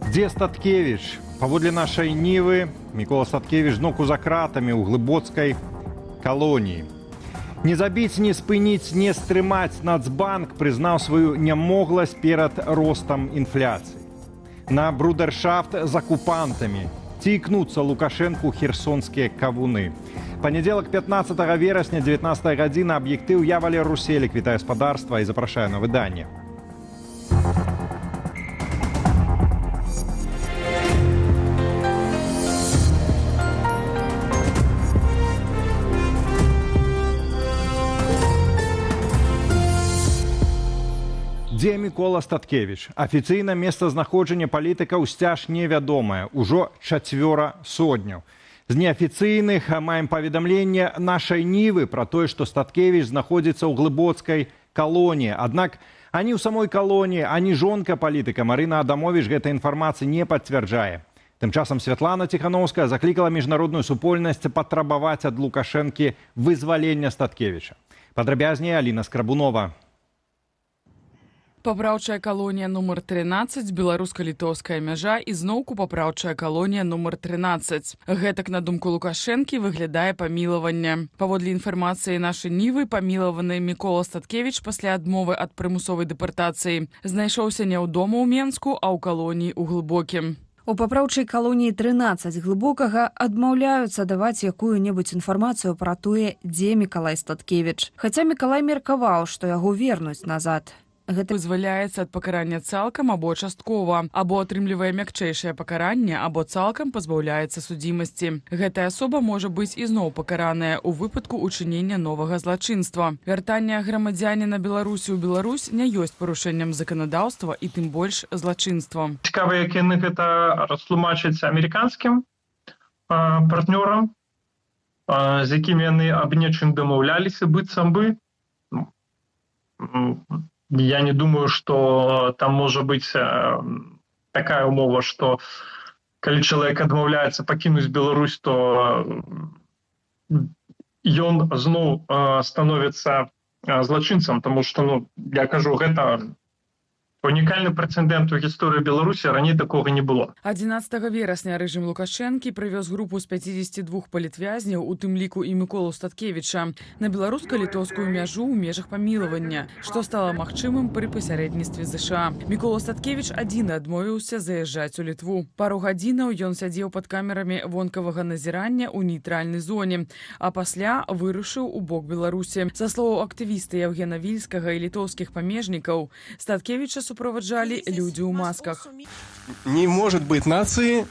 Дзе Статкевич? Паводле нашай Нівы, Мікола Статкевич зноку за кратамі ў глыбоцкай калоніі. Не забіць, не спыніць, не стрымаць Нацбанк прызнаў сваю нямогласць перад ростам інфляцыі. На брудершафт з акупантамі. Ці ікнуцца Лукашэнку херсонскія кавуны. Панядзелак 15 верасня, 19 гадзіна, аб'ектыў я, Валер Руселік, вітаю гаспадарства і запрашаю на выданне. Дзе Мікола Статкевич? Афіцыйна месцазнаходжанне палітыкаў сцяж невядомае. Ужо 4 сотняў. З неафіцыйных маем паведамленне нашай Нівы пра тое, што Статкевич знаходзіцца ў глыбоцкай калоніі. Аднак ані ў самой калоніі, ані жонка палітыка Марына Адамовіч гэтай інфармацыі не пацвярджае. Тым часам Святлана Ціхановская заклікала міжнародную супольнасць патрабаваць ад Лукашэнкі вызвалення Статкевіча. Падрабязней Аліна Скрабунова. Папраўчая калонія нумар 13, беларуска-літоўская мяжа і зноўку папраўчая калонія нумар 13. Гэтак, на думку Лукашэнкі, выглядае памілаванне. Паводле інфармацыі нашай Нівы, памілаваны Мікола Статкевич пасля адмовы ад прымусовай дэпартацыі знайшоўся не ў дома ў Менску, а ў калоніі ў Глыбокім. У папраўчай калоніі 13 глыбокага адмаўляюцца даваць якую-небудзь інфармацыю пра тое, дзе Мікалай Статкевич. Хаця Мікалай меркаваў, што яго вернуць назад. Гэта вызваляецца ад пакарання цалкам або часткова, або атрымлівае мякчэйшае пакаранне, або цалкам пазбаўляецца судзімасці. Гэтая асоба можа быць ізноў пакараная ў выпадку учынення новага злачынства. Вяртанне грамадзяніна Беларусі ў Беларусь не ёсць парушэннем заканадаўства і тым больш злачынствам. Цікава, як яны гэта растлумачаць амерыканскім партнёрам, з якімі яны аб нечым дамаўляліся, быццам бы. Я не думаю, что там может быть такая умова, что когда человек отмовляется покинуть Беларусь, то он зноў становится злочинцем, потому что, я кажу, это унікальны прэцэдэнт у гісторыі Беларусі, раней такога не было. 11 верасня рэжым Лукашэнкі прывёз групу з 52 палітвязняў, у тым ліку і Міколу Статкевіча, на беларуска-літоўскую мяжу ў межах памілавання, што стала магчымым пры пасярэдніцтве ЗША. Мікола Статкевіч адзін адмовіўся заязджаць у Літву. Пару гадзінаў ён сядзеў пад камерамі вонкавага назірання ў нейтральнай зоне, а пасля вырушыў у бок Беларусі. Са словаў актывіста Евгена Вільскага і літоўскіх памежнікаў, Статкевіча сопровождали люди в масках. Не может быть нации,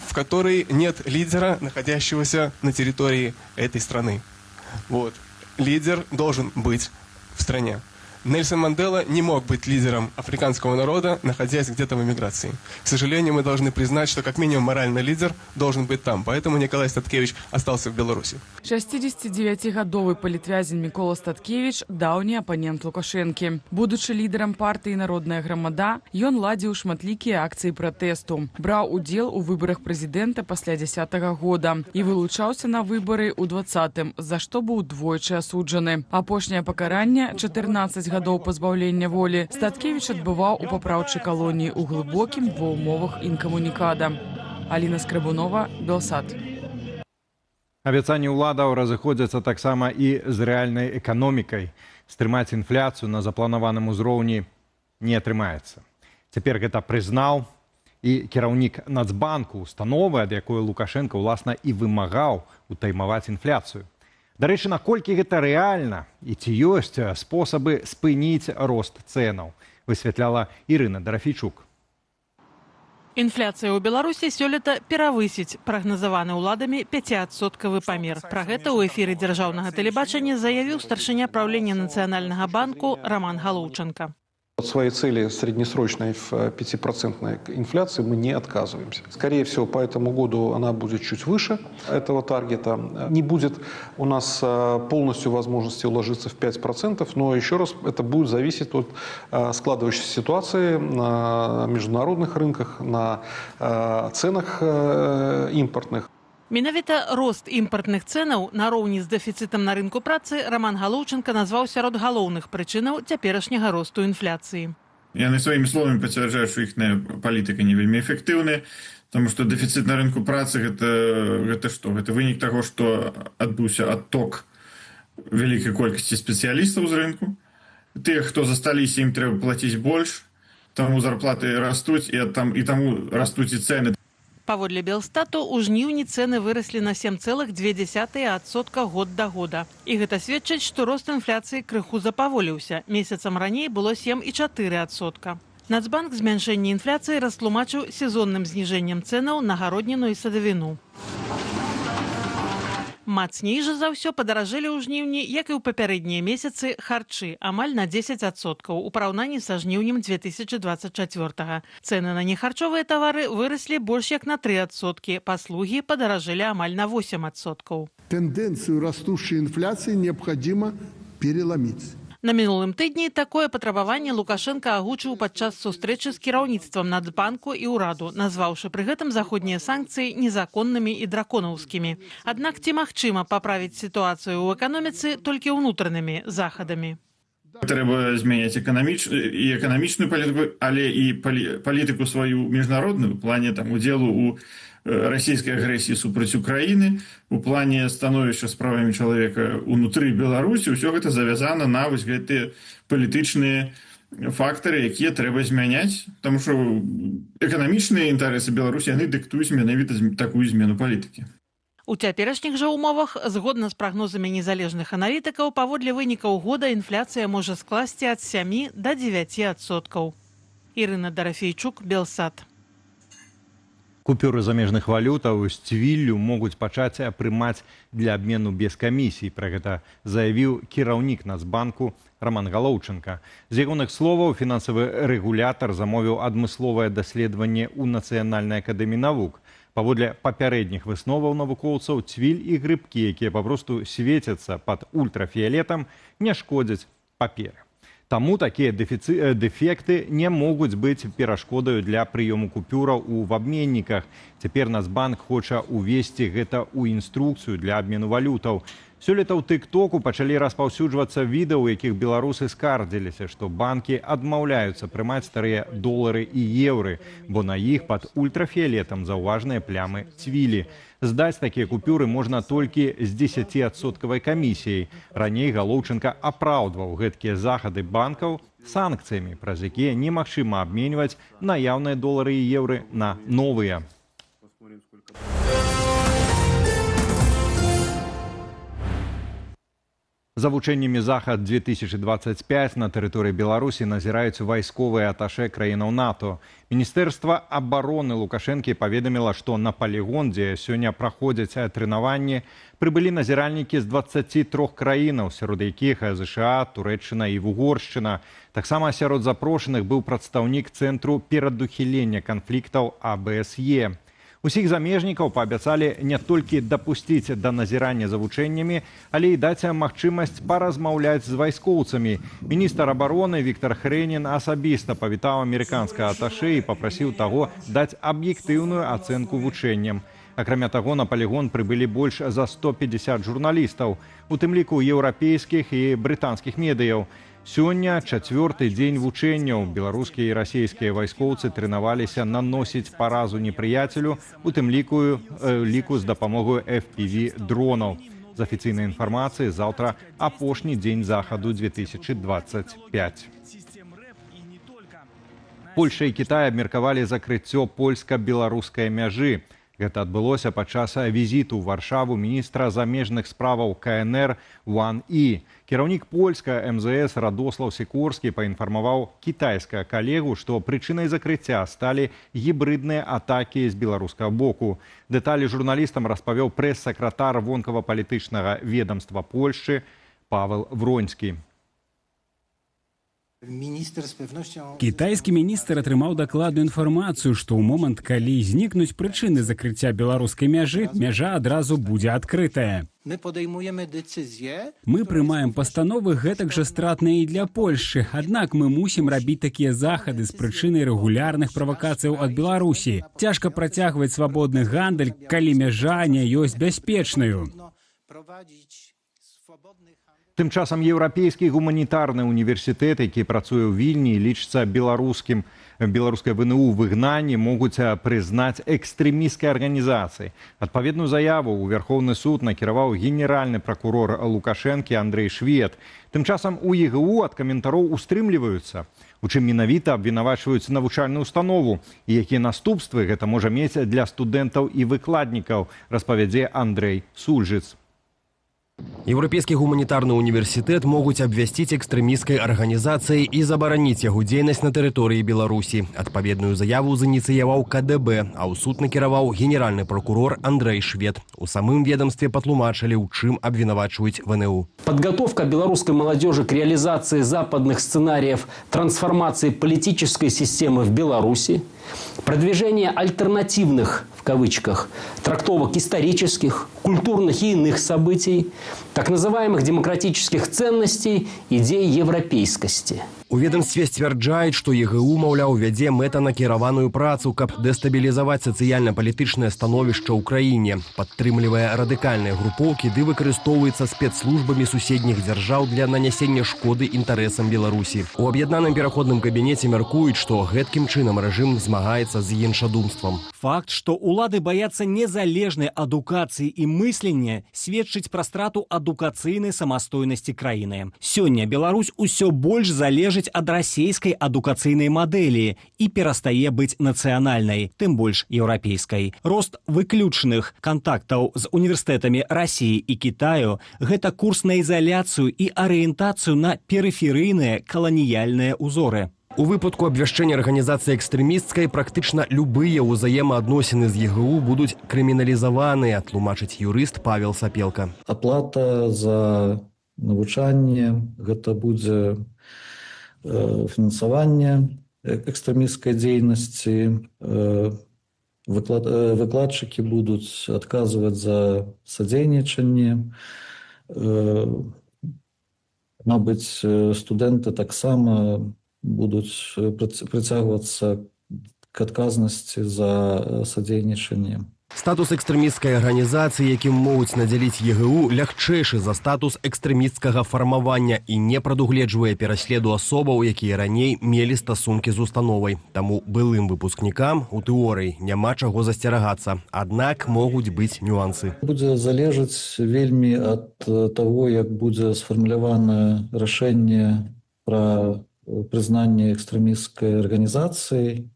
в которой нет лидера, находящегося на территории этой страны. Вот. Лидер должен быть в стране. Нельсон Мандела не мог быть лидером африканского народа, находясь где-то в эмиграции. К сожалению, мы должны признать, что как минимум моральный лидер должен быть там. Поэтому Николай Статкевич остался в Беларуси. 69-гадовы палітвязень Мікола Статкевич – даўні апанент Лукашэнкі. Будучы лідарам партыі «Народная грамада», ён ладзіў шматлікія акцыі пратэсту. Браў удзел у выбарах прэзідэнта пасля 10-го года і вылучаўся на выбары ў 20-м, за што быў двойчы асуджаны. Апошняе пакаранне – 14 гадоў пазбаўлення волі Статкевич адбываў у папраўчай калоніі ў Глыбокім ва ўмовах інкамунікада. Аліна Скрабунова, Белсат. Абяцанні ўладаў разыходзяцца таксама і з рэальнай эканомікай. Стрымаць інфляцыю на запланаваным узроўні не атрымаецца. Цяпер гэта прызнаў і кіраўнік Нацбанку, установы, ад якой Лукашэнка, уласна, і вымагаў утаймаваць інфляцыю. Дарэчы, наколькі гэта рэальна і ці ёсць спосабы спыніць рост цэнаў, высвятляла Ірына Дарафійчук. Інфляцыя ў Беларусі сёлета перавысіць прагназаваны ўладамі 5% памер. Пра гэта ў эфіры дзяржаўнага тэлебачання заявіў старшыня праўлення Нацыянальнага банку Роман Галоўченко. От своей цели среднесрочной в 5% инфляции мы не отказываемся. Скорее всего, по этому году она будет чуть выше этого таргета. Не будет у нас полностью возможности уложиться в 5%, но еще раз, это будет зависеть от складывающейся ситуации на международных рынках, на ценах импортных. Менавіта рост імпартных цэнаў нароўні з дэфіцытам на рынку працы Роман Галоўченко назваў сярод галоўных прычынаў цяперашняга росту інфляцыі. Яны сваімі словамі пацвярджаюць, што іхная палітыка не вельмі эфектыўная, тому што дэфіцыт на рынку працы гэта што? Гэта вынік таго, што адбыўся адток вялікай колькасці спецыялістаў з рынку. Тых, хто засталіся, ім трэба плаціць больш, таму зарплаты растуць, і таму растуць і цэны. Паводле Белстату, у жніўні цэны выраслі на 7,2% год да года. І гэта сведчыць, што рост інфляцыі крыху запаволіўся. Месяцам раней было 7,4%. Нацбанк змяншэнне інфляцыі растлумачыў сезонным зніжэннем цэнаў на гародніну і садавіну. Мацней жа за ўсё падаражэлі ў жніўні, як і ў папярэднія месяцы, харчы амаль на 10% у параўнанні са жніўнем 2024. Цэны на нехарчовыя тавары выраслі больш як на 3%, паслугі падаражэлі амаль на 8%. Тенденцию растущей инфляции необходимо переломить. На мінулым тыдні такое патрабаванне Лукашенко агучыў падчас сустрэчы з кіраўніцтвам Нацбанку і ўраду, назваўшы пры гэтым заходнія санкцыі незаконнымі і драконаўскімі. Аднак ці магчыма паправіць сітуацыю ў эканоміцы толькі ўнутранымі захадамі? Трэба змяняць эканамічную палітыку, але і палітыку сваю міжнародную ў плане удзелу ў расійскай агрэсіі супраць Украіны, у плане становішча з правамі чалавека ўнутры Беларусі. Усё гэта завязана на вось гэтыя палітычныя фактары, якія трэба змяняць, таму што эканамічныя інтарэсы Беларусі яны дыктуюць менавіта такую змену палітыкі. У цяперашніх жа умовах, згодна з прагнозамі незалежных аналітыкаў, паводле вынікаў года інфляцыя можа скласці ад 7 до 9%. Ірына Дарафейчук, Белсат. Купюры замежных валютаў з цвіллю могуць пачаць прымаць для абмену без камісій. Пра гэта заявіў кіраўнік Нацбанку Роман Галоўченко. З ягоных словаў, фінансавы рэгулятар замовіў адмысловае даследаванне ў Нацыянальнай акадэміі навук. Паводле папярэдніх высноваў навукоўцаў, цвіль і грыбкі, якія папросту свецяцца пад ультрафіялетам, не шкодзяць паперы. Таму такія дэфекты не могуць быць перашкодаю для прыёму купюраў у абменніках. Цяпер Нацбанк хоча ўвесці гэта ў інструкцыю для абмену валютаў. Сёлета ў тык-току пачалі распаўсюджвацца відэа, у якіх беларусы скардзіліся, што банкі адмаўляюцца прымаць старыя долары і еўры, бо на іх пад ультрафіялетам заўважныя плямы цвілі. Здаць такія купюры можна толькі з 10% камісіяй. Раней Галоўченко апраўдваў гэткія захады банкаў санкцыямі, праз якія немагчыма абменьваць наяўныя долары і еўры на новыя. За вучэннямі «Захад-2025» на тэрыторыі Беларусі назіраюць вайсковыя аташэ краінаў НАТО. Міністэрства абароны Лукашэнкі паведаміла, што на палігон, дзе сёння праходзяць трэнаванні, прыбылі назіральнікі з 23 краінаў, сярод якіх ЗША, Турэччына і Угоршчына. Таксама сярод запрошаных быў прадстаўнік Цэнтру перадухілення канфліктаў АБСЕ. Усіх замежнікаў паабяцалі не толькі дапусціць да назірання за вучэннямі, але і даць магчымасць паразмаўляць з вайскоўцамі. Міністр абароны Віктор Хрэнін асабіста павітаў амерыканскага аташэ і папрасіў таго даць аб'ектыўную ацэнку вучэнням. Акрамя таго, на палігон прыбылі больш за 150 журналістаў, у тым ліку еўрапейскіх і брытанскіх медыяў. Сёння чацвёрты дзень вучэнняў. Беларускія і расійскія вайскоўцы трэнаваліся наносіць паразу непрыяцелю, у тым ліку з дапамогою FPV-дронаў. З афіцыйнай інфармацыі, заўтра апошні дзень захаду 2025. Польша і Кітай абмеркавалі закрыццё польска-беларускай мяжы. Гэта адбылося падчас візіту ў Варшаву міністра замежных справаў КНР Ван І. Кіраўнік польска МЗС Радослаў Сікорскі паінфармаваў кітайскага калегу, што прычынай закрыцця сталі гібрыдныя атакі з беларускага боку. Дэталі журналістам распавёў прэс-сакратар вонкава-палітычнага ведамства Польшчы Павел Вронскі. Кітайскі міністр атрымаў дакладную інфармацыю, што ў момант, калі знікнуць прычыны закрыцця беларускай мяжы, мяжа адразу будзе адкрытая. Мы прымаем пастановы гэтак жа стратныя і для Польшчы, аднак мы мусім рабіць такія захады з прычынай рэгулярных правакацыяў ад Беларусі. Цяжка працягваць свабодны гандаль, калі мяжа не ёсць бяспечнаю. Тым часам еўрапейскі гуманітарны універсітэт, які працуе ў Вільні і лічыцца беларускай ВНУ ў выгнанні, могуць прызнаць экстрэмісцкай арганізацыяй. Адпаведную заяву ў Верховны суд накіраваў генеральны пракурор Лукашэнкі Андрэй Швед. Тым часам у ЕГУ ад каментароў устрымліваюцца, у чым менавіта абвінавачваюць навучальную установу і якія наступствы гэта можа мець для студэнтаў і выкладнікаў, распавядзе Андрэй Сульжыц. Еўрапейскі гуманітарны універсітэт могуць абвясціць экстрэмісцкай арганізацыяй і забараніць яго дзейнасць на тэрыторыі Беларусі. Адпаведную заяву зініцыяваў КДБ, а ў суд накіраваў генеральны прокурор Андрэй Швед. У самым ведомстве патлумачылі, у чым абвінавачваюць ВНУ. Подготовка белорусской молодежи к реализации западных сценариев трансформации политической системы в Беларуси, продвижение альтернативных, в кавычках, трактовок исторических, культурных и иных событий, так называемых демократических ценностей, идей европейскости. У ведомстве сцвярджаюць, што ЕГУ, маўляў, вядзе мэтанакіраваную працу, каб дэстабілізаваць сацыяльна-палітычнае становішча ў краіне, падтрымлівае радыкальныя групоўкі ды выкарыстоўваецца спецслужбамі суседніх дзяржаў для нанясення шкоды інтарэсам Беларусі. У аб'яднаным пераходным кабінеце мяркуюць, што гэткім чынам рэжым змагаецца з іншадумствам. Факт, што улады баяцца незалежнай адукацыі і мыслення, сведчыць пра страту адукацыйнай самастойнасці краіны. Сёння Беларусь усё больш залежыць ад расійскай адукацыйнай мадэлі і перастае быць нацыянальнай, тым больш еўрапейскай. Рост выключных кантактаў з універсітэтамі Расіі і Кітаю – гэта курс на ізаляцыю і арыентацыю на перыферыйныя каланіяльныя ўзоры. У выпадку абвяшчэння арганізацыі экстрэмісцкай практычна любыя ўзаемаадносіны з ЕГУ будуць крыміналізаваныя, тлумачыць юрыст Павел Сапелка. Аплата за навучанне – гэта будзе фінансаванне экстрэмісцкай дзейнасці, выкладчыкі будуць адказваць за садзейнічанне, мабыць, студэнты таксама будуць прыцягвацца к адказнасці за садзейнічанне. Статус экстрэмісцкай арганізацыі, якім могуць надзяліць ЕГУ, лягчэйшы за статус экстрэмісцкага фармавання і не прадугледжвае пераследу асобаў, якія раней мелі стасункі з установай. Таму былым выпускнікам у тэорыі няма чаго засцерагацца. Аднак могуць быць нюансы. Будзе залежаць вельмі ад таго, як будзе сфармуляванае рашэнне пра прызнанне экстрэмісцкай арганізацыі,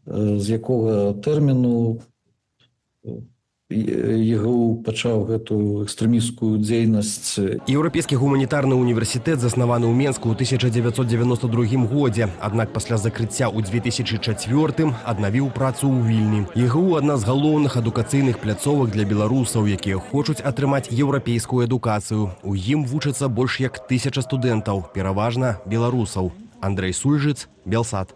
з якога тэрміну ЕГУ пачаў гэтую экстрэмісцкую дзейнасць. Еўрапейскі гуманітарны універсітэт заснаваны ў Менску ў 1992 годзе, аднак пасля закрыцця ў 2004 аднавіў працу ў Вільні. ЕГУ – адна з галоўных адукацыйных пляцовак для беларусаў, якія хочуць атрымаць еўрапейскую адукацыю. У ім вучацца больш як 1000 студэнтаў, пераважна беларусаў. Андрэй Сульжыц, Белсат.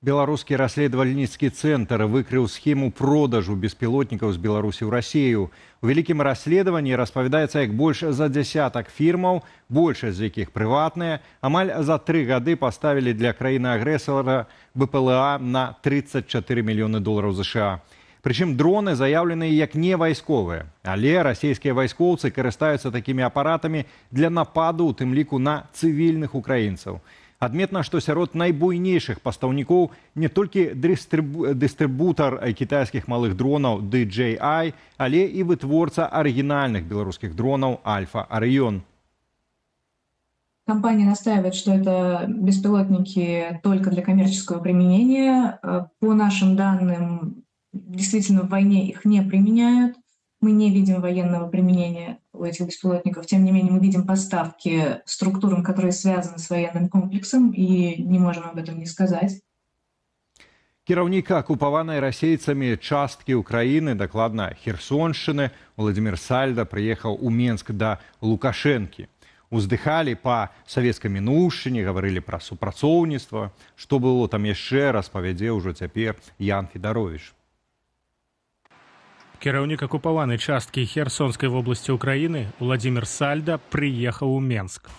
Беларускі расследавальніцкі цэнтр выкрыў схему продажу беспілотнікаў з Беларусі ў Расію. У вялікім расследаванні распавядаецца, як больш за дзясятак фірмаў, большасць з якіх прыватныя, амаль за 3 гады паставілі для краіны-агрэсара БПЛА на $34 мільёны США. Прычым дроны заяўленыя як не вайсковыя, але расійскія вайскоўцы карыстаюцца такімі апаратамі для нападу, у тым ліку на цывільных украінцаў. Адметна, што сярод найбуйнейшых пастаўнікоў не толькі дыстрыбутар кітайскіх малых дронаў DJI, але і вытворца арыгінальных беларускіх дронаў Альфа Орион. Компания настаивает, что это беспилотники только для коммерческого применения. По нашим данным, действительно в войне их не применяют. Мы не видим военного применения у этих беспилотников. Тем не менее, мы видим поставки структурам, которые связаны с военным комплексом, и не можем об этом не сказать. Кіраўнік акупаванай расейцамі часткі ўкраіны, дакладна Херсоншчыны, Владимир Сальда прыехаў у Менск да Лукашэнкі. Уздыхалі па савецкай мінуўшчыне, гаварылі пра супрацоўніцтва. Што было там яшчэ, распавядзе ўжо цяпер Ян Федарович. Кіраўнік акупаванай часткі Херсонскай вобласці Украіны Владимир Сальда прыехаў у Менск.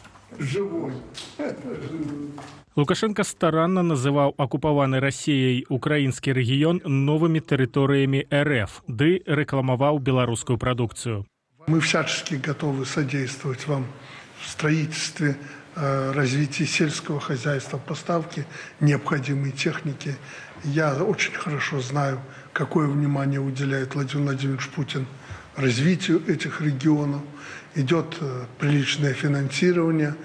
Лукашенко старанна называў акупаваны Расіяй украінскі рэгіён новымі тэрыторыямі РФ, ды рэкламаваў беларускую прадукцыю. Мы всячески готовы содействовать вам в строительстве, развитии сельского хозяйства, поставке необходимой техники. Я очень хорошо знаю, какое внимание уделяет Владимир Владимирович Путин развитию этих регионов. Идет приличное финансирование.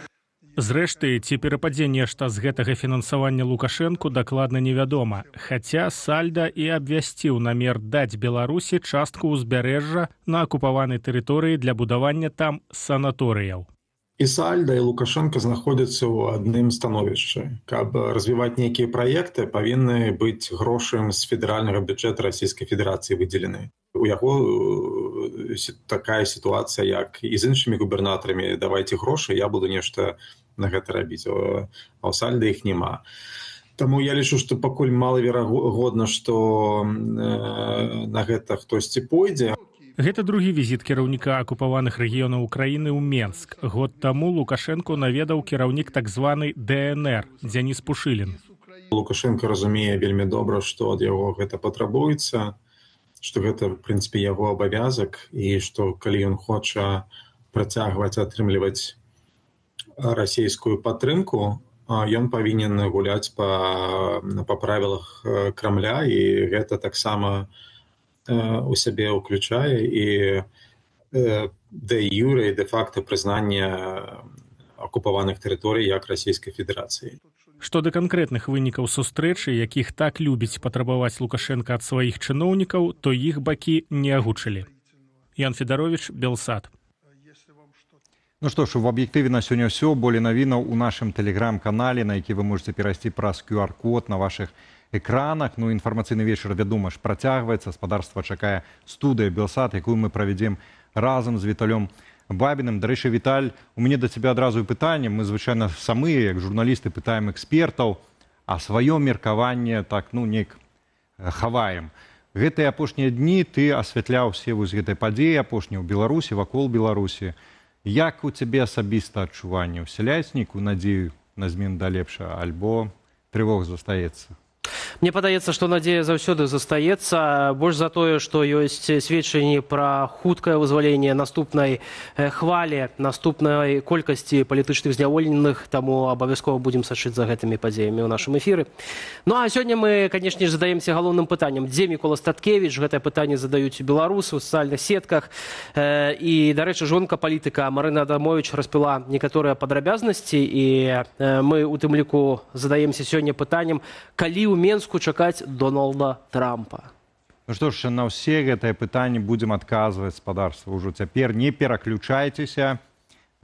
Зрэшты, ці перападзе нешта з гэтага фінансавання Лукашэнку дакладна невядома, хаця Сальда і абвясціў намер даць Беларусі частку ўзбярэжжа на акупаванай тэрыторыі для будавання там санаторыяў. І Сальда, і Лукашенко знаходзяцца ў адным становішчы. Каб развіваць нейкія праекты, павінны быць грошы з федэральнага бюджэта Расійскай Федэрацыі выдзелены. У яго такая сітуацыя, як і з іншымі губернатарамі, давайце грошы, я буду нешта на гэта рабіць, а ў Сальда іх няма. Таму я лічу, што пакуль малаверагодна, што на гэта хтосьці пойдзе. Гэта другі візіт кіраўніка акупаваных рэгіёнаў Украіны ў Менск. Год таму Лукашэнку наведаў кіраўнік так званай ДНР, Дзяніс Пушылін. Лукашенко разумее вельмі добра, што ад яго гэта патрабуецца, што гэта, в прынцыпе, яго абавязак, і што калі ён хоча працягваць атрымліваць расійскую падтрымку, ён павінен гуляць па правілах Крамля, і гэта таксама у сябе ўключае і де юре і де факто прызнання акупаваных тэрыторый як Расійскай Федэрацыі. Што да канкрэтных вынікаў сустрэчы, якіх так любіць патрабаваць Лукашенка ад сваіх чыноўнікаў, то іх бакі не агучылі. Ян Федарович, Белсат. Ну што ж, в аб'ектыве на сёння ўсё. Болей навінаў у нашым тэлеграм-канале, на які вы можете перайсці праз QR-код на вашых экранах. Ну, інфармацыйны вечар, вядома ж, працягваецца. Спадарства чакае студыя Белсат, якую мы правядзем разам з Віталём Бабіным. Дарэчы, Віталь, у мяне да цябе адразу пытанне. Мы звычайна самыя, як журналісты, пытаем экспертаў, а сваё меркаванне так, ну, неяк хаваем. Гэтыя апошнія дні ты асвятляў все вось гэтай падзеі апошнія ў Беларусі, вакол Беларусі. Як у цябе асабіста адчуванне? Усяляюць нейкую надзею на змену да лепшага, альбо трывог застаецца? Мне падаецца, што надзея заўсёды застаецца, больш за тое, што ёсць сведчанні пра хуткае вызваленне наступнай хвалі, наступнай колькасці палітычных зняволеных, таму абавязкова будзем сачыць за гэтымі падзеямі ў нашым эфіры. Ну а сёння мы, канешне, задаемся галоўным пытаннем. Дзе Мікола Статкевіч? Гэтае пытанне задаюць беларусы ў сацыяльных сетках. І, дарэчы, жонка палітыка Марына Адамович распіла некаторыя падрабязнасці, і мы у тым ліку задаемся сёння пытаннем, калі ў Менску чакаць Дональда Трампа. Ну што ж, на ўсе гэтыя пытанні будзем адказваць, спадарства. Ужо цяпер не пераключайцеся.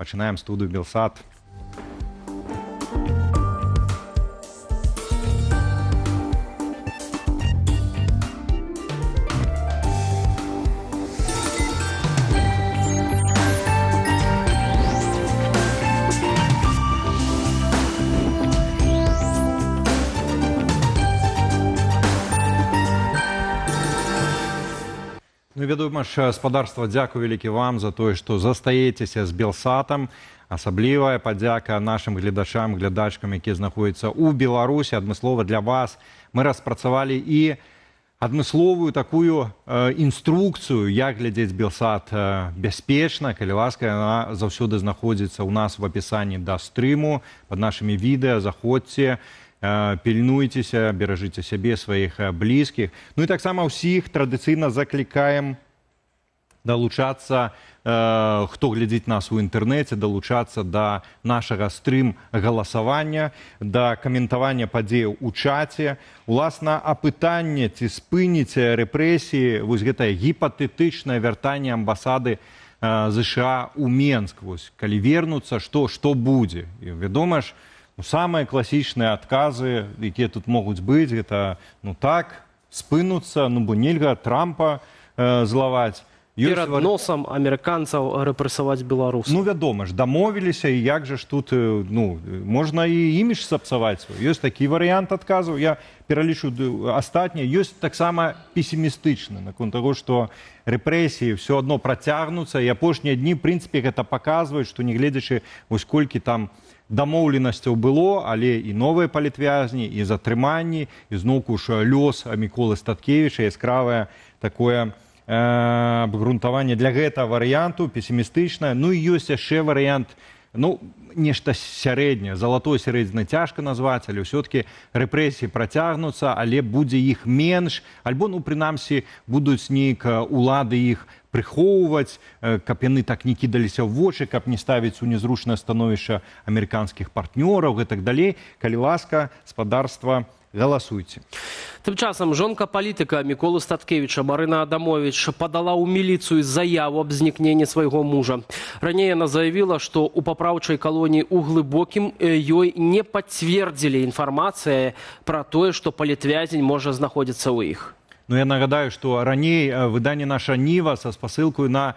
Пачынаем студыю Белсат. Ну, вядома ж, спадарства, дзякую вялікі вам за тое, што застаецеся з Белсатам. Асаблівая падзяка нашым гледачам, глядачкам, якія знаходзяцца ў Беларусі. Адмыслова для вас мы распрацавалі і адмысловую такую інструкцыю, як глядзець Белсат бяспечна. Калі ласка, яна заўсёды знаходзіцца ў нас в апісанні да стрыму. Пад нашымі відэа заходзьце, пільнуйцеся, беражыце сябе, сваіх блізкіх. Ну і таксама ўсіх традыцыйна заклікаем далучацца, хто глядзіць нас у інтэрнэце, далучацца да нашага стрым-галасавання, да каментавання падзеяў у чаце. Уласна, апытанне, ці спыніце рэпрэсіі, вось гэтае гіпатэтычнае вяртанне амбасады ЗША ў Менск. Вось, калі вернуцца, што будзе? І, вядома ж, самыя класічныя адказы, якія тут могуць быць, гэта, ну так, спынуцца, ну бо нельга Трампа злаваць. Перад носам амерыканцаў рэпрэсаваць беларусаў. Ну, вядома ж, дамовіліся, і як жа ж тут, ну, можна і імідж сапсаваць. Ёсць такі варыянт адказаў. Я пералічу астатнія. Ёсць таксама песімістычны наконт таго, што рэпрэсіі ўсё адно працягнуцца, і апошнія дні, в прынцыпе, гэта паказваюць, што нягледзячы вось колькі там дамоўленасцяў было, але і новыя палітвязні, і затрыманні, і зноўку ж лёс Міколы Статкевіча, яскравае такое абгрунтаванне для гэтага варыянту, песімістычнае. Ну і ёсць яшчэ варыянт, нешта сярэдняе, залатой сярэдзіны цяжка назваць, але ўсё-такі рэпрэсіі працягнуцца, але будзе іх менш, альбо, прынамсі, будуць нейк улады іх прыхоўваць, каб яны так не кідаліся ў вочы, каб не ставіць у незручнае становішча амерыканскіх партнёраў і так далей. Калі ласка, спадарства, галасуйце. Тым часам жонка палітыка Міколы Статкевіча Марына Адамовіч падала ў міліцыю заяву аб знікненні свайго мужа. Раней яна заявіла, што ў папраўчай калоніі ў Глыбокім ёй не пацвердзілі інфармацыі пра тое, што палітвязень можа знаходзіцца ў іх. Я нагадаю, што раней выданне «Наша Ніва» са спасылкаю на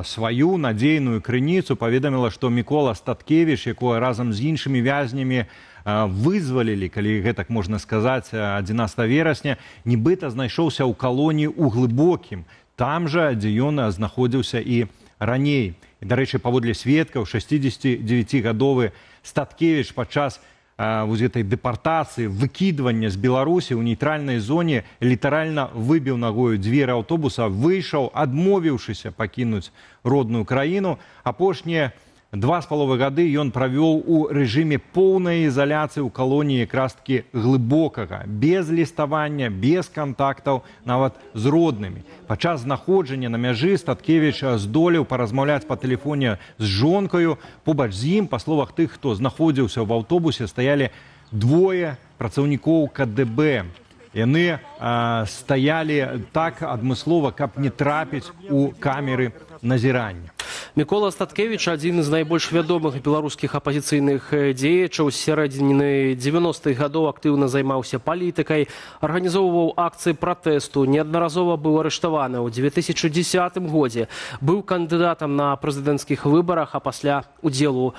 сваю надзейную крыніцу паведаміла, што Мікола Статкевіч, якое разам з іншымі вязнямі вызвалілі, калі гэтак можна сказаць, 11 верасня, нібыта знайшоўся ў калоніі ў Глыбокім, там жа, дзе ён знаходзіўся і раней. І, дарэчы, паводле сведкаў, 69-гадовы Статкевіч падчас вось гэтай дэпартацыі, выкідвання з Беларусі ў нейтральнай зоне літаральна выбіў нагою дзверы аўтобуса, выйшаў, адмовіўшыся пакінуць родную краіну. Апошнія 2,5 гады ён правёў у рэжыме поўнай ізаляцыі ў калоніі якраз-такі Глыбокага, без ліставання, без кантактаў, нават з роднымі. Падчас знаходжання на мяжы Статкевіч здолеў паразмаўляць па тэлефоне з жонкаю. Побач з ім, па словах тых, хто знаходзіўся ў аўтобусе, стаялі двое працаўнікоў КДБ. Яны стаялі так адмыслова, каб не трапіць у камеры назірання. Мікола Статкевіч, адзін з найбольш вядомых беларускіх апазіцыйных дзеячаў, з сярэдзіны 90-х гадоў актыўна займаўся палітыкай, арганізоўваў акцыі пратэсту, неаднаразова быў арыштаваны. У 2010 годзе быў кандыдатам на прэзідэнцкіх выбарах, а пасля удзелу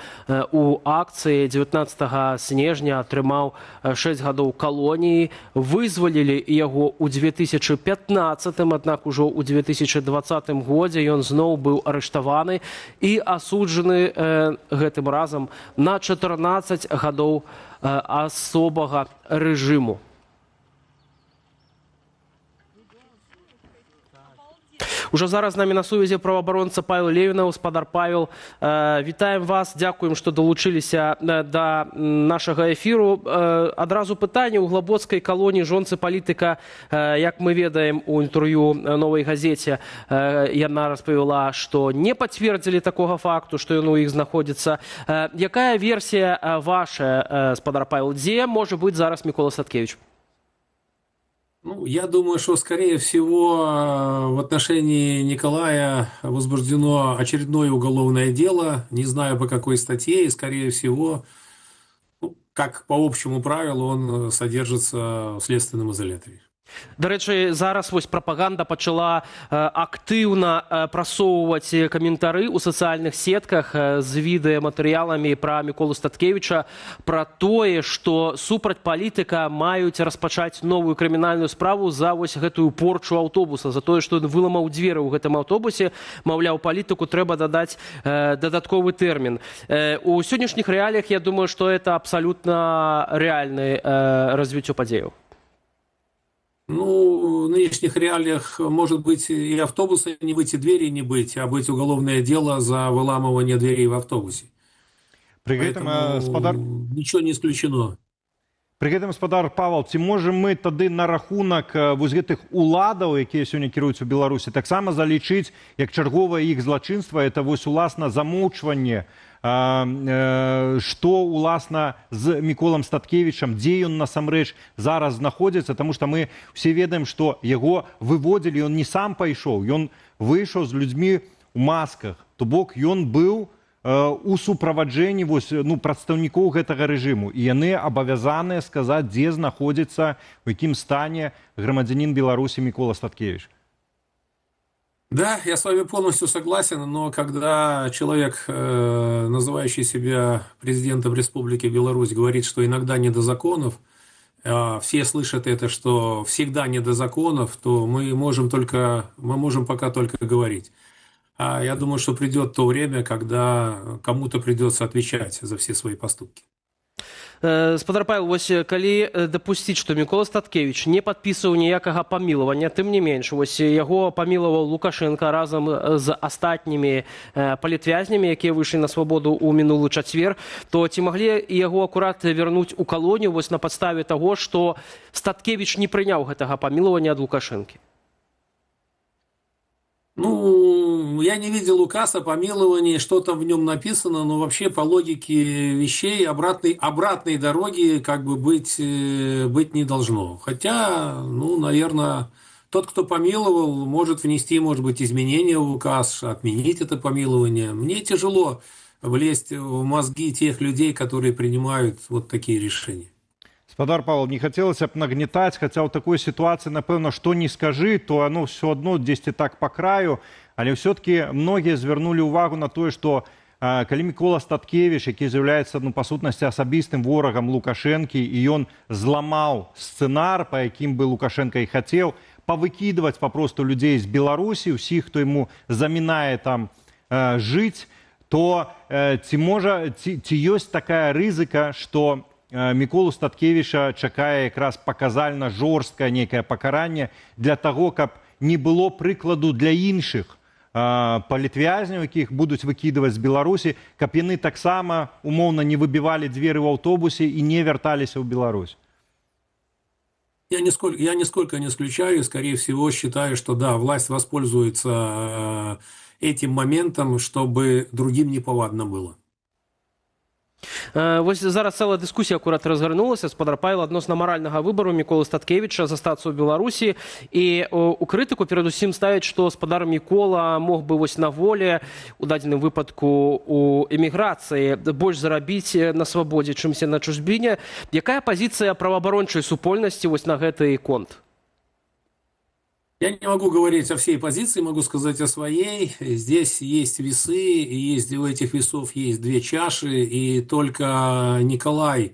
у акцыі 19 снежня атрымаў 6 гадоў калоніі. Вызвалілі яго ў 2015, аднак ужо ў 2020 годзе ён зноў быў арыштаваны і асуджаны гэтым разам на 14 гадоў асобага рэжыму. Уже зараз з намі на сувязі праваабаронца Павел Левінаў. Спадар Павел, вітаем вас, дзякуем, што далучыліся да нашага эфіру. Адразу пытанне: ў глабоцкай калоніі жонцы палітыка, як мы ведаем у інтэрв'ю «Новай газеце», яна распавяла, што не пацвердзілі такога факту, што ён у іх знаходзіцца. Якая версія ваша, спадар Павел, дзе можа быць зараз Мікола Статкевіч? Я думаю, что, скорее всего, в отношении Николая возбуждено очередное уголовное дело. Не знаю, по какой статье, и, скорее всего, как по общему правилу, он содержится в следственном изоляторе. До речі, зараз вось прапаганда пачала актыўна прасоўваць каментары ў сацыяльных сетках з відэаматэрыяламі пра Міколу Статкевіча, пра тое, што супраць палітыка маюць распачаць новую крымінальную справу за вось гэтую порчу аўтобуса, за тое, што ён выламаў дзверы ў гэтым аўтобусе. Маўляў, палітыку трэба дадаць дадатковы тэрмін. У сённяшніх рэаліях я думаю, што это абсалютна рэальнае развіццё падзеяў. В нынешних реалиях может быть и автобуса не быть, и двери не быть, а быть уголовное дело за выламывание дверей в автобусе. При гэтым, спадар... Ничего не исключено. При гэтым, спадар Павел, ці можем мы тады на рахунак вось гэтых уладаў, якія сёння кіруюць у Беларусі, таксама залічыць, як чарговае іх злачынства, это вось уласна замоўчванне, што уласна з Міколам Статкевічам, дзе ён насамрэч зараз знаходзіцца, таму што мы ўсе ведаем, што яго выводзілі, ён не сам пайшоў, ён выйшаў з людзьмі ў масках, то бок ён быў у суправаджэнні прадстаўнікоў гэтага рэжыму, і яны абавязаныя сказаць, дзе знаходзіцца, у якім стане грамадзянін Беларусі Мікола Статкевіч. Да, я с вами полностью согласен, но когда человек, называющий себя президентом Республики Беларусь, говорит, что иногда не до законов, все слышат это, что всегда не до законов, то мы можем пока только говорить. А я думаю, что придет то время, когда кому-то придется отвечать за все свои поступки. Спадар Павел, вось калі дапусціць, што Мікола Статкевіч не падпісваў ніякага памілавання, тым не менш, вось яго памілаваў Лукашенко разам з астатнімі палітвязнямі, якія выйшлі на свабоду ў мінулы чацвер, то ці маглі яго акурат вярнуць у калонію вось на падставе таго, што Статкевіч не прыняў гэтага памілавання ад Лукашэнкі? Ну, я не видел указ о помиловании, что там в нем написано, но вообще по логике вещей обратной дороги как бы быть не должно. Хотя, ну, наверное, тот, кто помиловал, может внести, может быть, изменения в указ, отменить это помилование. Мне тяжело влезть в мозги тех людей, которые принимают вот такие решения. Спадар Павел, не хотелось бы нагнетать, хотя в такой ситуации, напевно, что не скажи, то оно все одно здесь и так по краю, але все-таки многие звернули увагу на то, что калі Микола Статкевич, який з'являється, ну, по сутності особистым ворогом Лукашенки, и он зламаў сценар, по яким бы Лукашенко и хотел, повыкидывать попросту людей из Беларуси, всех, кто ему заминает там жить, то ці есть такая рызыка, что Міколу Статкевіча чакае якраз паказальна жорсткае нейкае пакаранне для таго, каб не было прыкладу для іншых палітвязняў, якіх будуць выкідваць з Беларусі, каб яны таксама умоўна не выбівалі дзверы ў аўтобусе і не вярталіся ў Беларусь. Я нисколько не исключаю, скорее всего, считаю, что да, власть воспользуется этим моментом, чтобы другим неповадно было. Вось зараз цэлая дыскусія акурат разгарнулася, спадар Павел, адносна маральнага выбару Міколы Статкевіча застацца ў Беларусі, і у крытыку перадусім ставяць, што спадар Мікола мог бы вось на волі, у дадзеным выпадку у эміграцыі, больш зарабіць на свабодзе, чымся на чужбіне. Якая пазіцыя праваабарончай супольнасці вось на гэты конт? Я не могу говорить о всей позиции, могу сказать о своей. Здесь есть весы, и у этих весов есть две чаши, и только Николай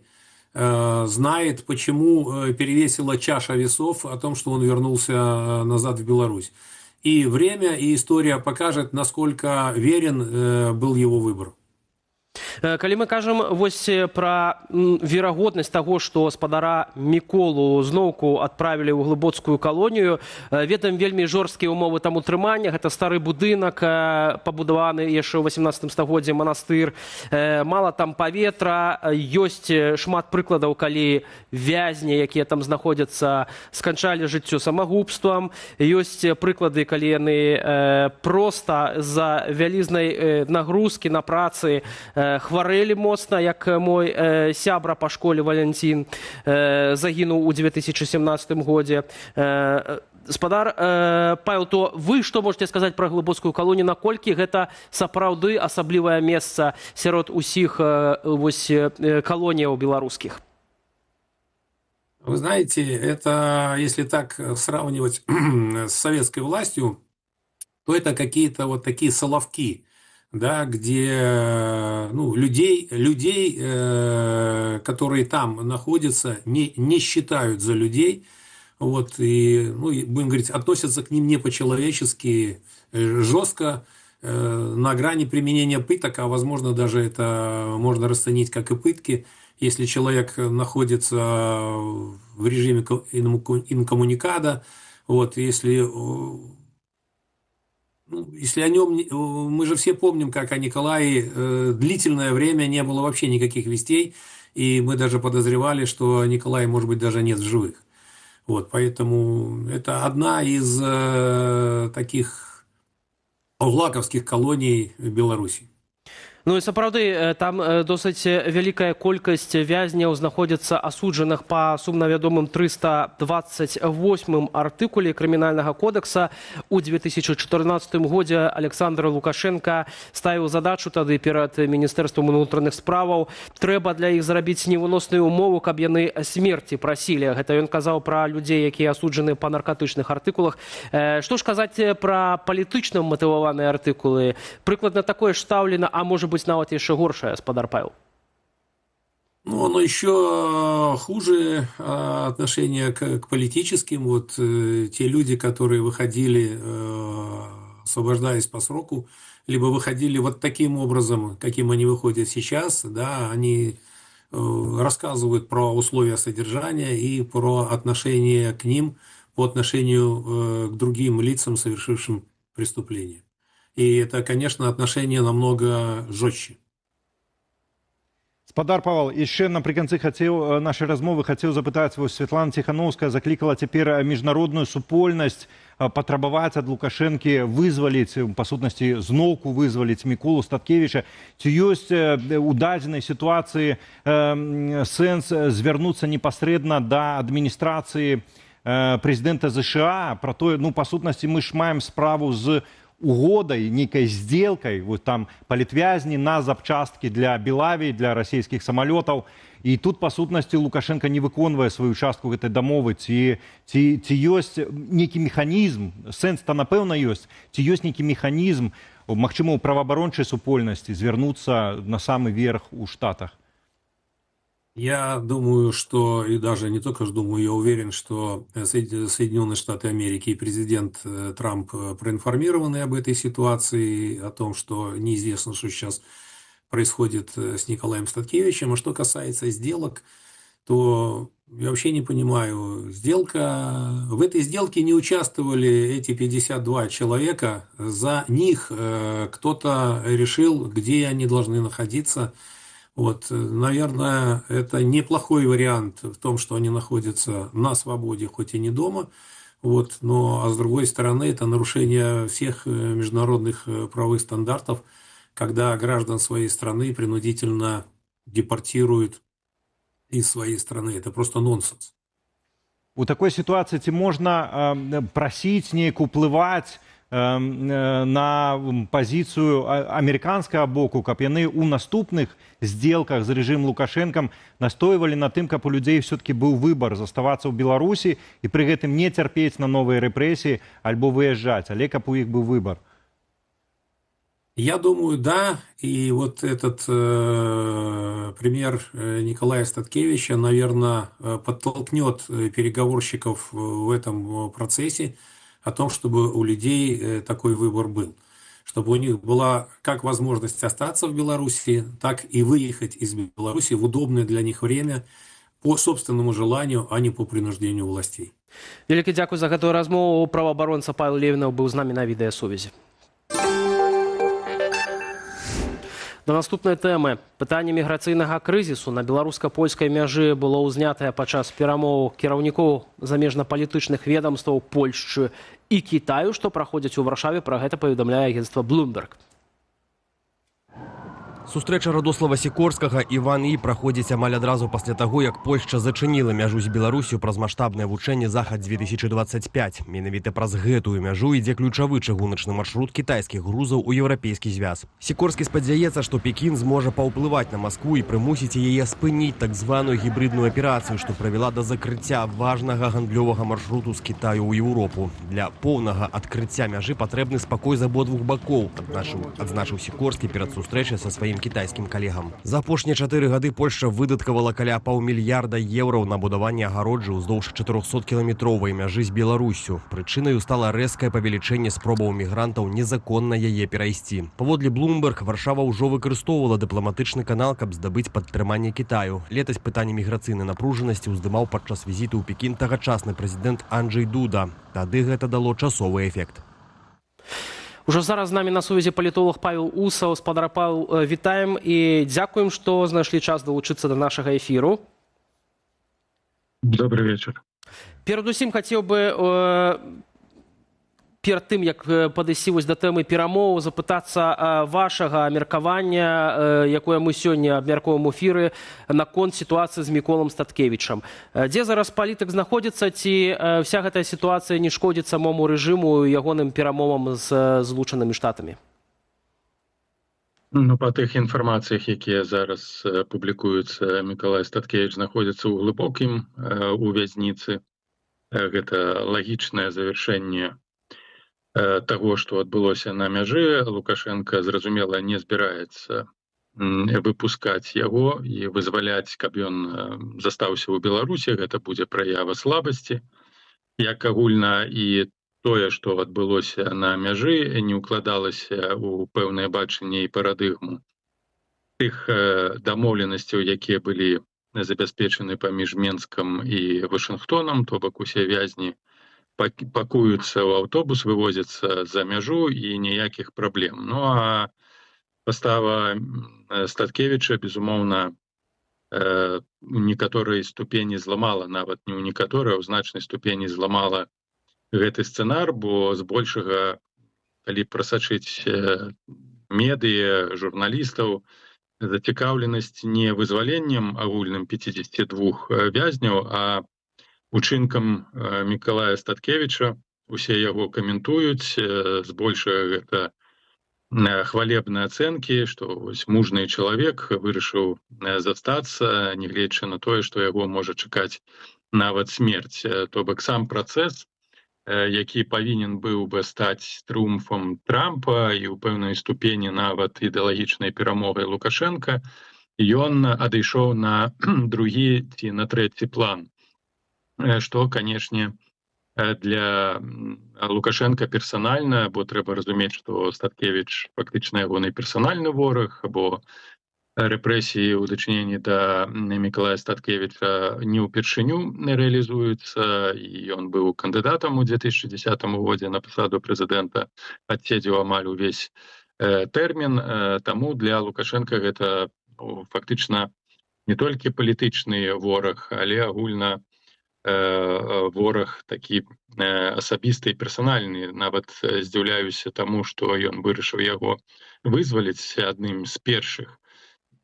знает, почему перевесила чаша весов о том, что он вернулся назад в Беларусь. И время, и история покажет, насколько верен был его выбор. Калі мы кажам вось пра верагоднасць таго, што спадара Міколу зноўку адправілі ў глыбоцкую калонію, ведаем вельмі жорсткія ўмовы там утрымання, гэта стары будынак, пабудаваны яшчэ ў 18 стагоддзі манастыр, мала там паветра, ёсць шмат прыкладаў, калі вязні, якія там знаходзяцца, сканчалі жыццё самагубствам, ёсць прыклады, калі яны проста з-за вялізнай нагрузкі на працы хварэлі моцна, як мой сябра па школе Валянцін загінуў у 2017 годзе. Спадар Павел, то вы што можете сказаць пра глыбоцкую калонію, наколькі гэта сапраўды асаблівае месца сярод усіх вось калоніяў беларускіх? Вы знаете, это, если так сравнивать с советской властью, то это какие-то вот такие соловки, да, где ну, людей, которые там находятся, не считают за людей, вот, и, ну, будем говорить, относятся к ним не по-человечески, жестко, на грани применения пыток, а возможно даже это можно расценить как и пытки, если человек находится в режиме инкоммуникада, вот, если о нем, мы же все помним, как о Николае длительное время не было вообще никаких вестей, и мы даже подозревали, что Николая, может быть, даже нет в живых. Вот, поэтому это одна из таких овлаковских колоний в Беларуси. Ну і сапраўды, там досыць вялікая колькасць вязняў знаходзіцца асуджаных па сумна вядомым 328 артыкуле крымінальнага кодекса. У 2014 годзе Александр Лукашенко ставіў задачу тады перад Міністэрствам унутраных справаў. Трэба для іх зрабіць невыносную умову, каб яны смерці прасілі. Гэта ён казаў пра людзей, якія асуджаны па наркатычных артыкулах. Што ж казаць пра палітычна матываваныя артыкулы? Прыкладна такое ж стаўлена, а можа быть нават яшчэ горшае, спадар Павел? Ну, оно еще хуже отношение к политическим. Вот те люди, которые выходили освобождаясь по сроку, либо выходили вот таким образом, каким они выходят сейчас, да, они рассказывают про условия содержания и про отношение к ним по отношению к другим лицам, совершившим преступление. И это, конечно, отношение намного жестче. Спадар Павел, яшчэ напрыканцы нашай размовы хацеў запытаць, вось Святлана Ціхановская заклікала цяпер міжнародную супольнасць патрабаваць ад Лукашэнкі вызваліць, па сутнасці зноўку вызваліць Міколу Статкевіча. Ці ёсць у дадзенай сітуацыі сэнс звярнуцца непасрэдна да адміністрацыі прэзідэнта ЗША пра тое, ну, па сутнасці мы ж маем справу з угодай, нейкай сделкай, вот там палітвязні на запчасткі для Белаві, для расійскіх самалётаў. І тут, па сутнасці, Лукашенко не выконвае сваю частку гэтай дамовы. Ці ёсць нейкі механізм, сэнс-то, напэўна, ёсць, ці ёсць нейкі механізм, магчыма, у праваабарончай супольнасці звярнуцца на самы верх у Штатах? Я думаю, что, и даже не только думаю, я уверен, что Соединенные Штаты Америки и президент Трамп проинформированы об этой ситуации, о том, что неизвестно, что сейчас происходит с Николаем Статкевичем. А что касается сделок, то я вообще не понимаю, в этой сделке не участвовали эти 52 человека, за них кто-то решил, где они должны находиться. Вот, наверное, это неплохой вариант в том, что они находятся на свободе, хоть и не дома. Вот, но, а с другой стороны, это нарушение всех международных правовых стандартов, когда граждан своей страны принудительно депортируют из своей страны. Это просто нонсенс. У такой ситуации ці можна прасіць неяк уплываць на пазіцыю амерыканскага боку, каб яны ў наступных сделках з рэжымам Лукашэнкам настойвалі на тым, каб у людзей все-таки быў выбар заставацца ў Беларусі і пры гэтым не цярпець на новыя рэпрэсіі альбо выязджаць, але каб у іх быў выбар. Я думаю, да. И вот этот пример Николая Статкевича, наверное, подтолкнет переговорщиков в этом процессе о том, чтобы у людей такой выбор был. Чтобы у них была как возможность остаться в Беларуси, так и выехать из Беларуси в удобное для них время по собственному желанию, а не по принуждению властей. Вялікі дзякуй за гэтую размову. Праваабаронца Павел Левінаў быў з намі на відэасувязі. Да наступнай тэмы. Пытанне міграцыйнага крызісу на беларуска-польскай мяжы было ўзнятае падчас перамоў кіраўнікоў замежна-палітычных ведамстваў Польшчы і Кітаю, што праходзяць у Варшаве. Пра гэта паведамляе агенцтва Bloomberg. Сустрэча Радослава Сікорскага і Ван І праходзіць амаль адразу пасля таго, як Польшча зачыніла мяжу з Беларусю праз маштабнае вучэнне «Захад-2025». Менавіта праз гэтую мяжу ідзе ключавы чыгуначны маршрут кітайскіх грузаў у еўрапейскі звяз. Сікорскі спадзяецца, што Пекін зможа паўплываць на Маскву і прымусіць яе спыніць так званую гібридную аперацыю, што прывяла да закрыцця важнага гандлёвага маршруту з Кітаю ў Еўропу. Для поўнага адкрыцця мяжы патрэбны спакой з абодвух бакоў, адзначыў Сікорскі перад сустрэчай са сваім кітайскім калегам. За апошнія 4 гады Польшча выдаткавала каля паўмільярда еўраў на будаванне агароджы ўздоўж 400-кіламетровай мяжы з Беларуссю. Прычынаю стала рэзкае павелічэнне спробаў мігрантаў незаконна яе перайсці. Паводле Bloomberg, Варшава ўжо выкарыстоўвала дыпламатычны канал, каб здабыць падтрыманне Кітаю. Летась пытанне міграцыйнай напружанасці ўздымаў падчас візіту ў Пекін тагачасны прэзідэнт Анджэй Дуда. Тады гэта дало часовы эфект. Ужо зараз з намі на сувязі палітолог Павел Усаў. Спадар Павел, вітаем і дзякуем, што знайшлі час далучыцца да нашага эфіру. Добрый вечер. Перадусім хацеў бы перад тым, як падысці да тэмы перамоў, запытацца вашага меркавання, якое мы сёння абмяркоўваем у эфіры, наконт сітуацыі з Міколам Статкевічам. Дзе зараз палітык знаходзіцца, ці вся гэтая сітуацыя не шкодзіць самому рэжыму і ягоным перамовам з Злучанымі Штатамі? Ну, па тых інфармацыях, якія зараз публікуюцца, Міколай Статкевіч знаходзіцца ў глыбокім увязніцы. Гэта лагічнае завяршэнне того, што адбылося на мяжы. Лукашенко, зразумела, не збіраецца выпускаць яго і вызваляць, каб ён застаўся ў Беларусі. Гэта будзе праява слабасці, як агульна, і тое, што адбылося на мяжы, не ўкладалася ў пэўнае бачанне і парадыгму тых дамоўленасцяў, якія былі забяспечаны паміж Менскам і Вашынгтонам, то бок усе вязні пакуюцца ў аўтобус, вывозяцца за мяжу і ніякіх праблем. Ну а пастава Статкевіча, безумоўна, у некаторай ступені зламала, нават не ў некаторай, а ў значнай ступені зламала гэты сцэнар, бо збольшага, калі прасачыць медыа, журналістаў, зацікаўленасць не вызваленнем агульным 52 вязняў, а учынкам Мікалая Статкевіча. Усе яго каментуюць, збольшага гэта хвалебныя ацэнкі, што вось мужны чалавек вырашыў застацца, нягледзячы на тое, што яго можа чакаць нават смерць. То бок сам працэс, які павінен быў бы стаць трыумфам Трампа і ў пэўнай ступені нават ідэалагічнай перамогай Лукашенка, ён адышоў на другі ці на трэці план. Што, канешне, для Лукашенка персанальна, бо трэба разумець, што Статкевіч фактычна ягоны персанальны вораг, бо рэпрэсіі ў дачыненні да Мікалая Статкевіча не ўпершыню рэалізуюцца, і ён быў кандыдатам у 2010 годзе на пасаду прэзідэнта, адседзеў амаль увесь тэрмін, таму для Лукашенка гэта фактычна не толькі палітычны вораг, але агульна вораг такі асабісты і персанальны. Нават здзіўляюся таму, што ён вырашыў яго вызваліць адным з першых,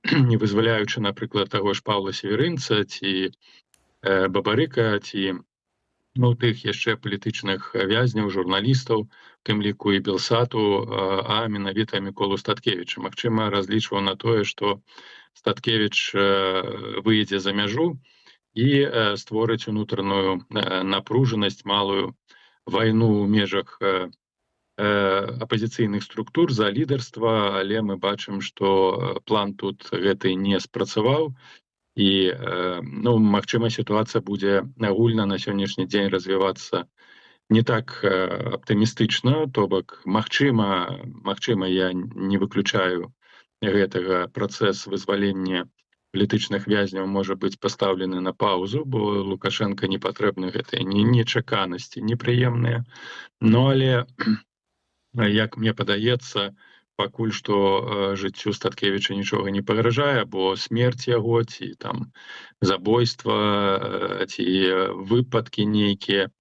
не вызваляючы, напрыклад, таго ж Паўла Северынца ці Бабарыка, ці тых яшчэ палітычных вязняў, журналістаў, у тым ліку і Белсату, а менавіта Міколу Статкевіча. Магчыма, разлічваў на тое, што Статкевіч выедзе за мяжу і створыць унутраную напружанасць, малую вайну ў межах апазіцыйных структур за лідарства, але мы бачым, што план тут гэты не спрацаваў, і магчыма, сітуацыя будзе агульна на сённяшні дзень развівацца не так аптымістычна, то бок магчыма, я не выключаю гэтага, працэс вызвалення палітычных вязняў можа быць пастаўлены на паўзу, бо Лукашенка не патрэбны гэтыя нечаканасці непрыемныя. Але, як мне падаецца, пакуль што жыццю Статкевіча нічога не пагражае, бо смерць яго, ці там забойства, ці выпадкі нейкія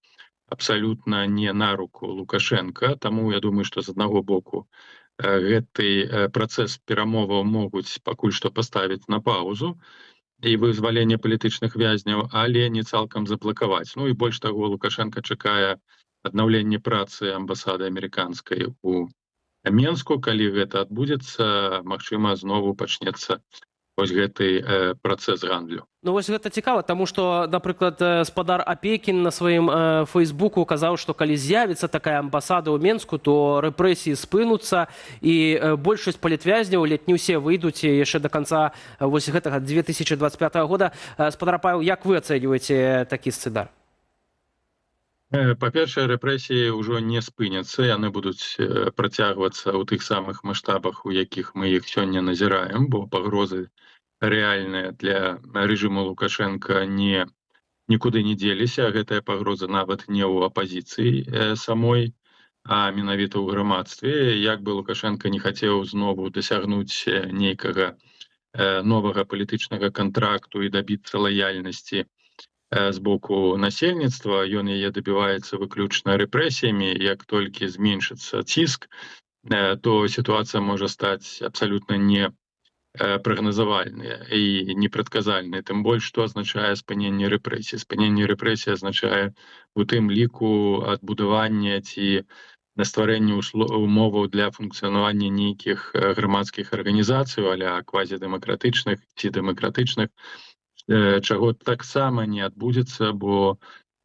абсалютна не на руку Лукашенка. Таму я думаю, што з аднаго боку гэты працэс перамоваў могуць пакуль што паставіць на паўзу і вызваленне палітычных вязняў, але не цалкам заблакаваць. І больш таго, Лукашенка чакае аднаўленне працы амбасады амерыканскай у Менску. Калі гэта адбудзецца, магчыма, знову пачнецца вось гэты працэс гандлю. Вось гэта цікава, таму што, напрыклад, спадар Апейкін на сваім фейсбуку казаў, што калі з'явіцца такая амбасада ў Менску, то рэпрэсіі спынуцца і большасць палітвязняў, ледь не ўсе выйдуць яшчэ да канца вось гэтага 2025 года. Спадар Павел, як вы ацэньваеце такі сцэнар? Па-першае, рэпрэсіі ўжо не спыняцца, яны будуць працягвацца ў тых самых маштабах, у якіх мы іх сёння назіраем, бо пагрозы рэальныя для рэжыму Лукашенка нікуды не дзеліся. Гэтая пагроза нават не ў апазіцыі самой, а менавіта ў грамадстве. Як бы Лукашенка не хацеў знову дасягнуць нейкага новага палітычнага кантракту і дабіцца лаяльнасці з боку насельніцтва, ён яе дабіваецца выключна рэпрэсіямі. Як толькі зменшыцца ціск, то сітуацыя можа стаць абсалютна непрагназавальнай і непрадказальнай. Тым больш, што азначае спыненне рэпрэсій. Спыненне рэпрэсій азначае у тым ліку адбудаванне ці стварэнне умоваў для функцыянавання нейкіх грамадскіх арганізацый, а-ля квазідэмакратычных ці дэмакратычных, чаго таксама не адбудзецца, бо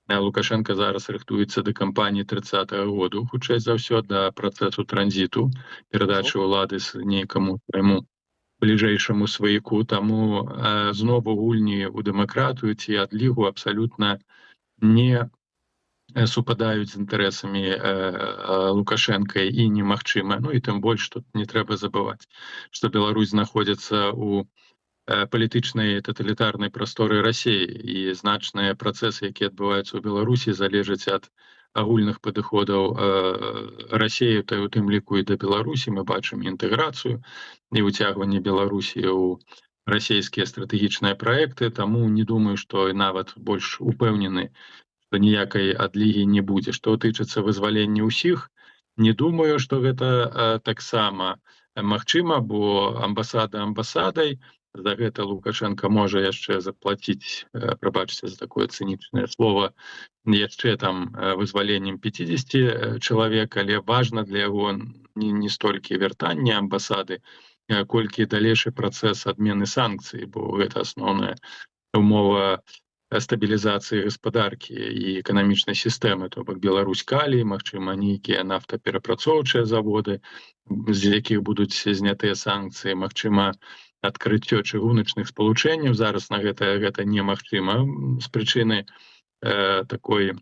Лукашенка зараз рыхтуецца да кампаніі 30-го году, хутчэй за ўсё да працэсу транзіту, перадачы ўлады нейкаму свайму бліжэйшаму сваяку. Таму знову гульні ў дэмакратыю ці адлігу абсалютна супадаюць з інтарэсамі Лукашенка і немагчыма. Ну і тым больш тут не трэба забываць, што Беларусь знаходзіцца ў палітычнай таталітарнай прасторы Расіі, і значныя працэсы, якія адбываюцца ў Беларусі, залежаць ад агульных падыходаў Расіі, у тым ліку і да Беларусі. Мы бачым інтэграцыю і выцягванне Беларусі ў расійскія стратэгічныя праекты, таму не думаю, што і нават больш упэўнены, што ніякай адлігі не будзе. Што тычыцца вызвалення ўсіх, не думаю, што гэта таксама магчыма, бо амбасада амбасадай, за гэта Лукашенко можа яшчэ заплаціць, прабачце за такое цынічнае слово, яшчэ там вызваленнем 50 чалавек, але важна для яго не столькі вяртанне амбасады, колькі далейшы працэс адмены санкцый, бо гэта асноўная умова стабілізацыі гаспадаркі і эканамічнай сістэмы, то бок Беларусь калій, магчыма, нейкія нафтаперапрацоўчыя заводы, з якіх будуць знятыя санкцыі, магчыма, адкрыццё чыгуначных спалучэнняў. Зараз на гэта немагчыма з прычыны такой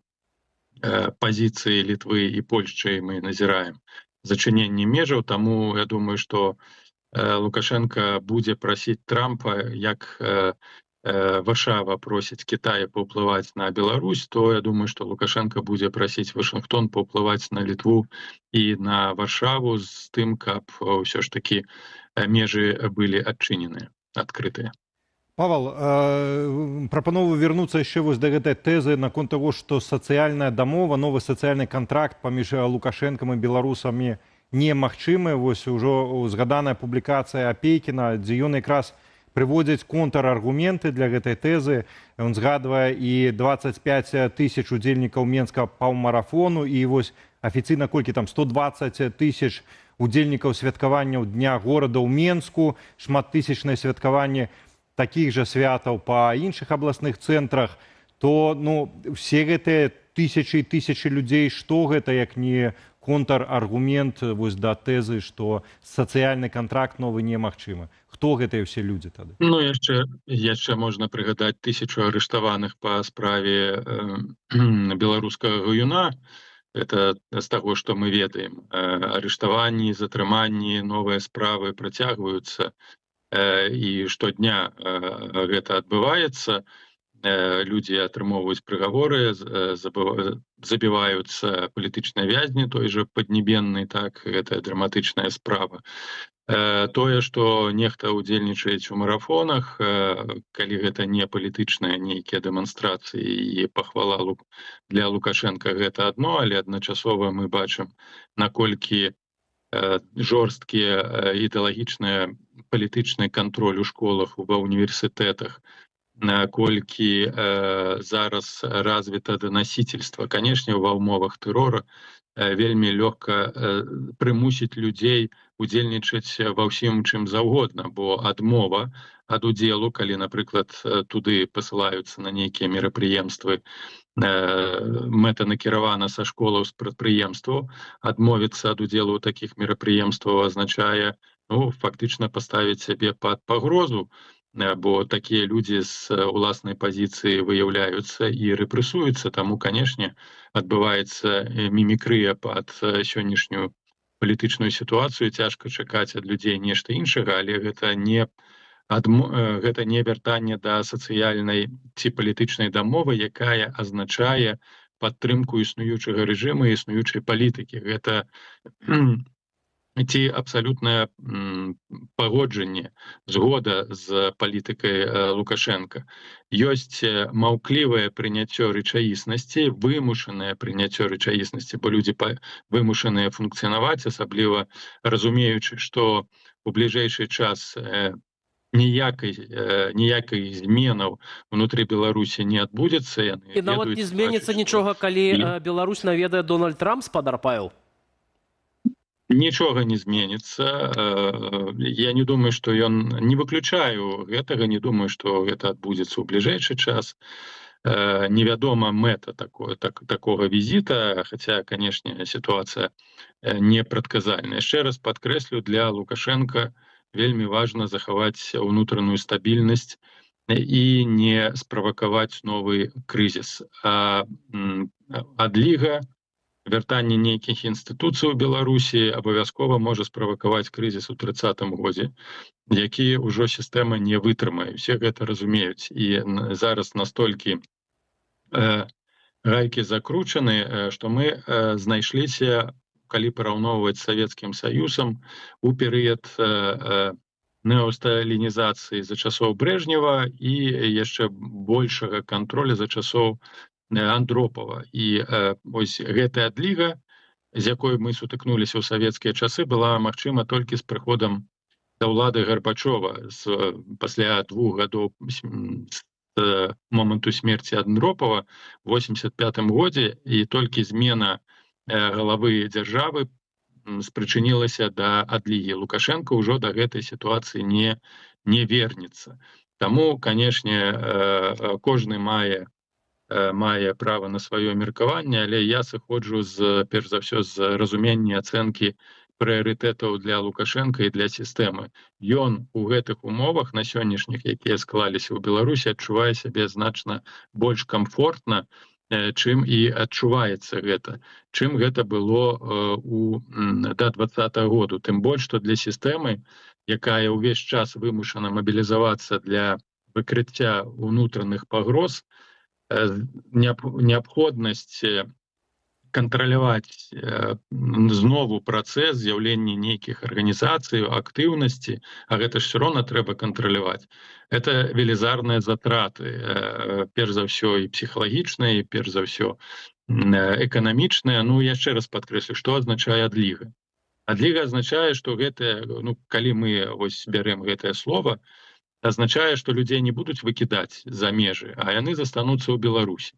пазіцыі Літвы і Польшчы мы назіраем зачыненне межаў, таму я думаю, што Лукашенко будзе прасіць Трампа, як Варшава просіць Кітай паўплываць на Беларусь, то я думаю, што Лукашенко будзе прасіць Вашынгтон паўплываць на Літву і на Варшаву з тым, каб ўсё ж такі межы былі адчыненыя, адкрытыя. Павел, прапанову вярнуцца яшчэ вось да гэтай тэзы наконт таго, што сацыяльная дамова, новы сацыяльны кантракт паміж Лукашэнкам і беларусамі немагчымы. Вось ужо згаданая публікацыя Апейкіна, дзе ён якраз прыводзіць контраргументы для гэтай тэзы. Ён згадвае і 25 тысяч удзельнікаў Менскага паўмарафону, і вось афіцыйна колькі там 120 тысяч удзельнікаў святкаванняў Дня горада ў Менску, шматтысячнае святкаванне такіх жа святаў па іншых абласных цэнтрах, то все гэтыя тысячы і тысячы людзей, што гэта як не контраргумент вось да тэзы, што сацыяльны кантракт новы немагчымы. Хто гэтыя ўсе людзі тады? Ну, яшчэ можна прыгадаць 1000 арыштаваных па справе беларускага гуюна. Это з таго, што мы ведаем. Арыштаванні, затрыманні, новыя справы працягваюцца, і штодня гэта адбываецца. Людзі атрымоўваюць прыгаворы, забіваюцца палітычныя вязні, той жа Паднебенны, так, гэта драматычная справа. Тое, што нехта ўдзельнічаюць у марафонах, калі гэта не палітычныя нейкія дэманстрацыі і пахвала для Лукашенка, гэта адно, але адначасова мы бачым, наколькі жорсткі ідэалагічны палітычны кантроль у школах, ва універсітэтах, наколькі зараз развіта данасіцельства. Канешне, ва ўмовах тэрора вельмі лёгка прымусіць людзей удзельнічаць ва ўсім чым заўгодна, бо адмова ад удзелу, калі, напрыклад, туды пасылаюцца на нейкія мерапрыемствы, мэтанакіравана са школаў, з прадпрыемстваў, адмовіцца ад удзелу ў такіх мерапрыемстваў азначае, фактычна паставіць сябе пад пагрозу, бо такія людзі з уласнай пазіцыі выяўляюцца і рэпрэсуюцца, таму, канешне, адбываецца мімікрыя пад сённяшнюю палітычную сітуацыю, цяжка чакаць ад людзей нешта іншага, але гэта не вяртанне да сацыяльнай ці палітычнай дамовы, якая азначае падтрымку існуючага рэжыму і існуючай палітыкі. Гэта ці абсалютнае пагоджанне, згода з палітыкай Лукашенка. Ёсць маўклівае прыняццё рэчаіснасці, вымушанае прыняццё рэчаіснасці, бо людзі вымушаныя функцыянаваць, асабліва разумеючы, што у бліжэйшы час ніякай зменаў унутры Беларусі не адбудзецца. І нават не зменіцца нічога, калі Беларусь наведае Дональд Трамп, спадар Павел? Нічога не зменіцца. Я не думаю, што ён, не выключаю гэтага, не думаю, што гэта адбудзецца ў бліжэйшы час. Невядома мэта такога візіта, хаця, канешне, сітуацыя непрадказальная. Яшчэ раз падкрэслю, для Лукашенка вельмі важна захаваць унутраную стабільнасць і не справакаваць новы крызіс. адліга, вяртанне нейкіх інстытуцый у Беларусі абавязкова можа справакаваць крызіс у 30-м годзе, які ўжо сістэма не вытрымае. Усе гэта разумеюць. І зараз настолькі гайкі закручаны, што мы знайшліся, калі параўноўваць з Савецкім Саюзам, у перыяд неосталінізацыі за часоў Брежнева і яшчэ большага кантроля за часоў Андропова. І ось гэтая адліга, з якой мы сутыкнуліся ў савецкія часы, была магчыма толькі з прыходам да ўлады Гарбачова пасля 2 гадоў з моманту смерці Андропова в 85-м годзе, і толькі змена галавы дзяржавы спрычынілася да адлігі. Лукашенко ўжо да гэтай сітуацыі не вернецца. Таму, канешне, кожны мае права на сваё меркаванне, але я сыходжу перш за ўсё з разумення ацэнкі прыярытэтаў для Лукашенка і для сістэмы. Ён у гэтых умовах на сённяшніх, якія склаліся ў Беларусі, адчувае сябе значна больш камфортна, чым і адчуваецца гэта, чым гэта было да 20-го году. Тым больш, што для сістэмы, якая ўвесь час вымушана мабілізавацца для выкрыцця ўнутраных пагроз, неабходнасць кантраляваць знову працэс з'яўлення нейкіх арганізацый, актыўнасці, а гэта ж все роўна трэба кантраляваць. Это велізарныя затраты, перш за ўсё і псіхалагічныя, і перш за ўсё эканамічныя. Ну, яшчэ раз падкрэслю, што азначае адліга. Адліга азначае, што гэтае, калі мы вось бярэм гэтае слово, азначае, што людзей не будуць выкідаць за межы, а яны застануцца ў Беларусі.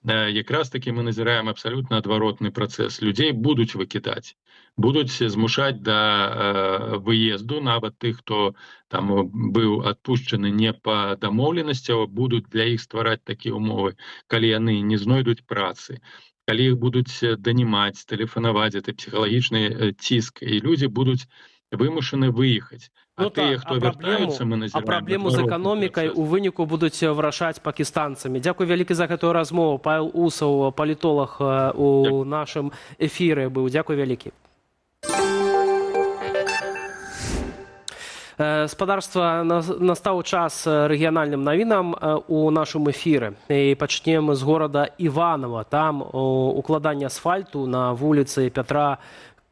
Якраз такі мы назіраем абсалютна адваротны працэс. Людзей будуць выкідаць, будуць змушаць да выезду, нават тых, хто там быў адпушчаны не па дамоўленасцях, будуць для іх ствараць такія умовы, калі яны не знойдуць працы, калі іх будуць данімаць, тэлефанаваць, это псіхалагічны ціск, і людзі будуць вымушаны выехаць. А тыя, хто вяртаюцца, мы назіраем... А праблему з эканомікай у выніку будуць вырашаць пакістанцамі. Дзякуй вялікі за гэтую размову. Павел Усаў, палітолог, у нашым эфіры быў. Дзякуй вялікі. Спадарства, настаў час рэгіянальным навінам у нашым эфіры. І пачнем з горада Іванова. Там укладанне асфальту на вуліцы Пятра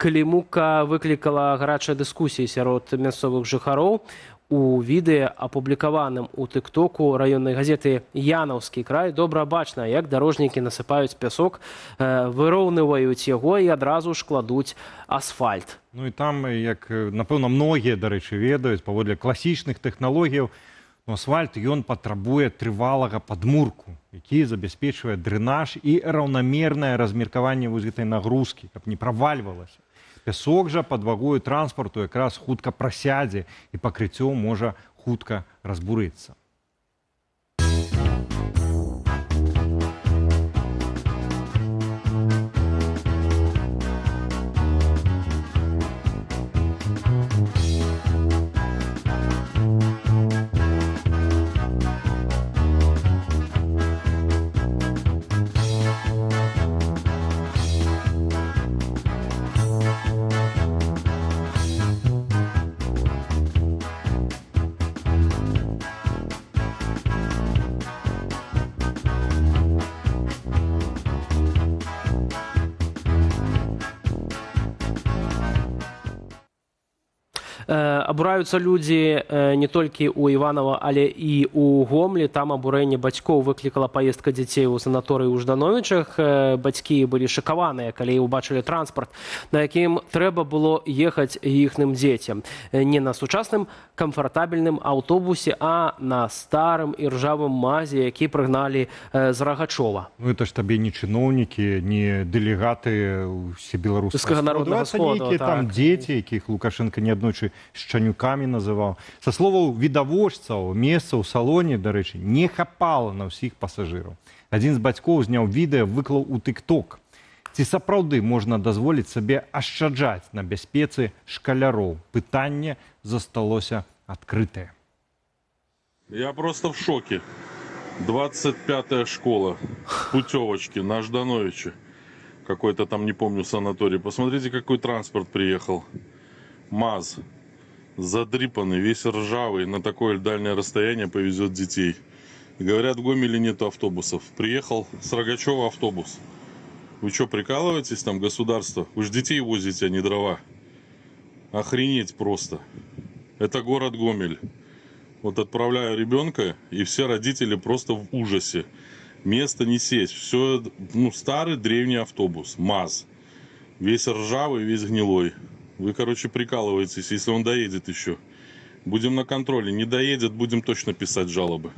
Клімука выклікала гарачыя дыскусіі сярод мясцовых жыхароў. У відэа, апублікаваным у тыктоку раённай газеты «Янаўскі край», добра бачна, як дарожнікі насыпаюць пясок, выроўнываюць яго і адразу ж кладуць асфальт. Ну і там, як, напэўна, многія, дарэчы, ведаюць, паводле класічных тэхналогіяў, асфальт ён патрабуе трывалага падмурку, які забяспечвае дрэнаж і раўнамернае размеркаванне вось гэтай нагрузкі, каб не правальвалася. Пясок жа пад вагою транспарту якраз хутка прасядзе і пакрыццё можа хутка разбурыцца. Абураюцца людзі не толькі ў Іванова, але і ў Гомлі. Там абурэнне бацькоў выклікала паездка дзяцей у санаторыі ў Ждановічах. Бацькі былі шакаваныя, калі ўбачылі транспарт, на якім трэба было ехаць іхным дзецям. Не на сучасным камфартабельным аўтобусе, а на старым і ржавым мазе, які прыгналі з Рагачова. Ну это ж табе не чыноўнікі, не дэлегаты ўсебеларускага народнага сходу. Там дзеці, якіх Лукашенко неаднойчы шчанюкамі называў. Са словаў відавочцаў, месца ў салоне, дарэчы, не хапала на ўсіх пасажыраў. Адзін з бацькоў зняў відэа, выклаў у тыкток. Ці сапраўды можна дазволіць сабе ашчаджаць на бяспецы шкаляроў? Пытанне засталося адкрытае. Я просто в шоке. 25-я школа, путевочки на Ждановиче. Какой-то там, не помню, санаторий. Посмотрите, какой транспорт приехал. МАЗ. Задрипанный, весь ржавый, на такое дальнее расстояние повезет детей. Говорят, в Гомеле нету автобусов. Приехал с Рогачева автобус. Вы что, прикалываетесь там, государство? Вы же детей возите, а не дрова. Охренеть просто. Это город Гомель. Вот отправляю ребенка, и все родители просто в ужасе. Место не сесть. Все, старый древний автобус. МАЗ. Весь ржавый, весь гнилой. Вы, короче, прикалываетесь, если он доедет еще. Будем на контроле. Не доедет, будем точно писать жалобы.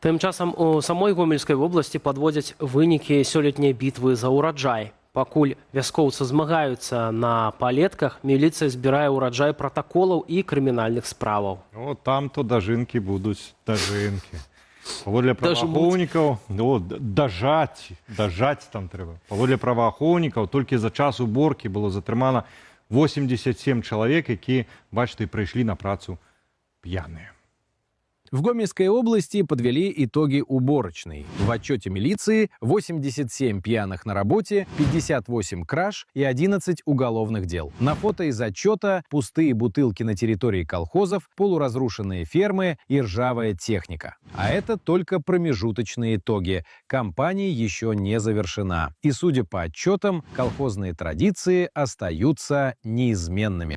Тым часам у самой Гомельскай вобласці падводзяць вынікі сёлетняй бітвы за ўраджай. Пакуль вяскоўцы змагаюцца на палетках, міліцыя збірае ўраджай пратаколаў і крымінальных справаў. О, там-то дажынкі будуць дажынкі. Паводле праваахоўнікаў, дажаць там трэба. Паводле праваахоўнікаў, толькі за час уборкі было затрымана 87 чалавек, якія, бачыце, прыйшлі на працу п'яныя. В Гомельской области подвели итоги уборочной. В отчете милиции 87 пьяных на работе, 58 краж и 11 уголовных дел. На фото из отчета пустые бутылки на территории колхозов, полуразрушенные фермы и ржавая техника. А это только промежуточные итоги. Кампания еще не завершена. И, судя по отчетам, колхозные традиции остаются неизменными.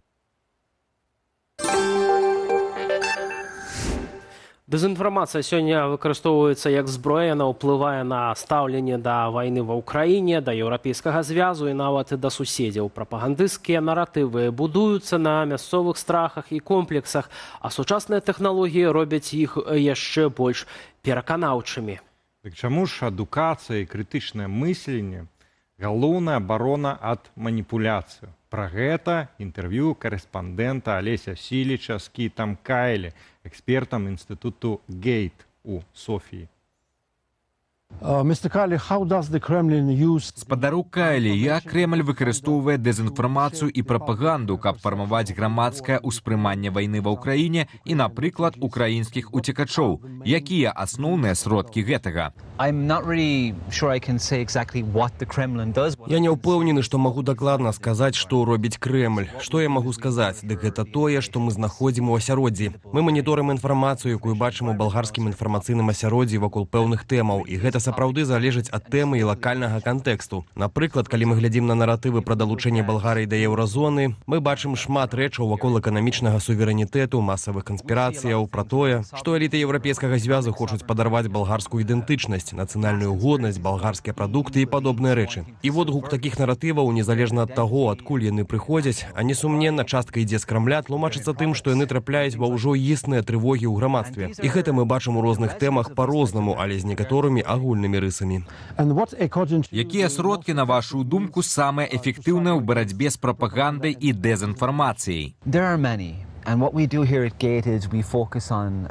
Дэзінфармацыя сёння выкарыстоўваецца як зброя, яна ўплывае на стаўленне да вайны ва ўкраіне, да еўрапейскага звязу і нават і да суседзяў. Прапагандысцкія наратывы будуюцца на мясцовых страхах і комплексах, а сучасныя тэхналогіі робяць іх яшчэ больш пераканаўчымі. Дык чаму ж адукацыя і крытычнае мысленне галоўная абарона ад маніпуляцыі? Пра гэта інтэрв'ю корэспандэнта Алеся Сіліча з Кітам Кайлі, экспертам інстытуту Гейт у Софіі. Спадару Кайлі, як Кремль выкарыстоўвае дэзінфармацыю і прапаганду, каб фармаваць грамадскае ўспрыманне вайны ва ўкраіне і, напрыклад, украінскіх уцекачоў. Якія асноўныя сродкі гэтага? Я не ўпэўнены, што магу дакладна сказаць, што робіць Кремль. Што я магу сказаць? Дык гэта тое, што мы знаходзім у асяроддзі. Мы маніторым інфармацыю, якую бачым у балгарскім інфармацыйным асяроддзі вакол пэўных тэмаў, і гэта сапраўды залежыць ад тэмы і лакальнага кантэксту. Напрыклад, калі мы глядзім на наратывы пра далучэнне Балгарыі да еўразоны, мы бачым шмат рэчаў вакол эканамічнага суверэнітэту, масавых канспірацыяў, пра тое, што эліты еўрапейскага звязу хочуць падарваць балгарскую ідэнтычнасць, нацыянальную годнасць, балгарскія прадукты і падобныя рэчы. І водгук такіх наратываў, незалежна ад таго, адкуль яны прыходзяць, а несумненна частка ідзе з Крамля, тлумачыцца тым, што яны трапляюць ва ўжо існыя трывогі ў грамадстве. І гэта мы бачым у розных тэмах па-рознаму, але з некаторымі агульнымі рысамі. Якія сродкі, на вашу думку, самыя эфектыўныя ў барацьбе з прапагандай і дэзінфармацыяй?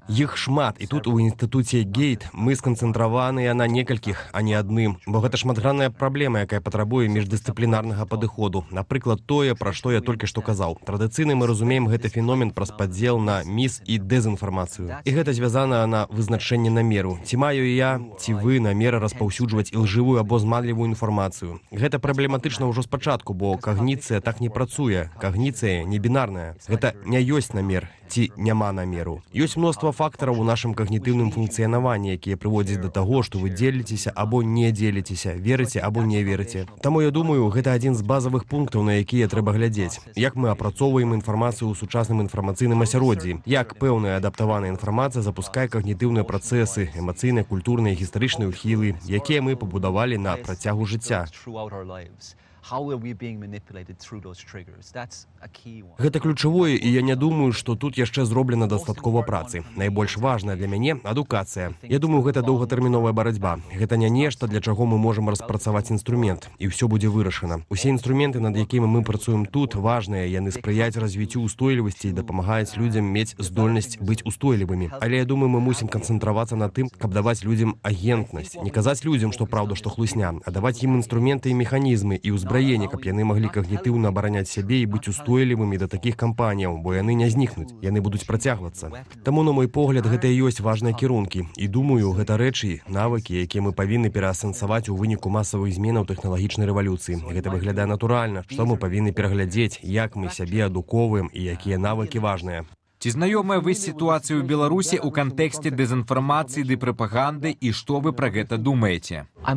Іх шмат, і тут у інстытуце Гейт мы сканцэнтраваныя на некалькіх, а не адным, бо гэта шматгранная праблема, якая патрабуе міждысцыплінарнага падыходу. Напрыклад, тое, пра што я толькі што казаў. Традыцыйна мы разумеем гэты феномен праз падзел на міс і дэзінфармацыю. І гэта звязана на вызначэнне намеру. Ці маю я, ці вы намеры распаўсюджваць ілжывую або зманлівую інфармацыю. Гэта праблематычна ўжо спачатку, бо когніцыя так не працуе. Когніцыя не бінарная. Гэта не ёсць намер, ці няма намеру. Ёсць мноства фактараў у нашым когнітыўным функцыянаванні, якія прыводзяць да таго, што вы дзеліцеся або не дзеліцеся, верыце або не верыце. Таму я думаю, гэта адзін з базавых пунктаў, на якія трэба глядзець. Як мы апрацоўваем інфармацыю ў сучасным інфармацыйным асяроддзі, як пэўная адаптаваная інфармацыя запускае когнітыўныя працэсы, эмацыйныя, культурныя, гістарычныя ўхілы, якія мы пабудавалі на працягу жыцця. Гэта ключавое, і я не думаю, што тут яшчэ зроблена дастаткова працы. Найбольш важная для мяне адукацыя. Я думаю, гэта доўгатэрміновая барацьба. Гэта не нешта, для чаго мы можам распрацаваць інструмент, і ўсё будзе вырашана. Усе інструменты, над якімі мы працуем тут, важныя, яны спрыяць развіццю устойлівасці і дапамагаюць людзям мець здольнасць быць устойлівымі. Але я думаю, мы мусім канцэнтравацца на тым, каб даваць людзям агентнасць. Не казаць людзям, што праўда, што хлусня, а даваць ім інструменты і механізмы і ўзбраіць краіне, каб яны маглі когнітыўна абараняць сябе і быць устойлівымі да такіх кампаніяў, бо яны не знікнуць, яны будуць працягвацца. Таму, на мой погляд, гэта і ёсць важныя кірункі. І думаю, гэта рэчы, навыкі, якія мы павінны пераасэнсаваць у выніку масавых зменаў тэхналагічнай рэвалюцыі. Гэта выглядае натуральна, што мы павінны пераглядзець, як мы сябе адукоўваем і якія навыкі важныя. Ці знаёмая вы з сітуацыяй у Беларусі ў кантэксце дэзінфармацыі ды прапаганды і што вы пра гэта думаеце? На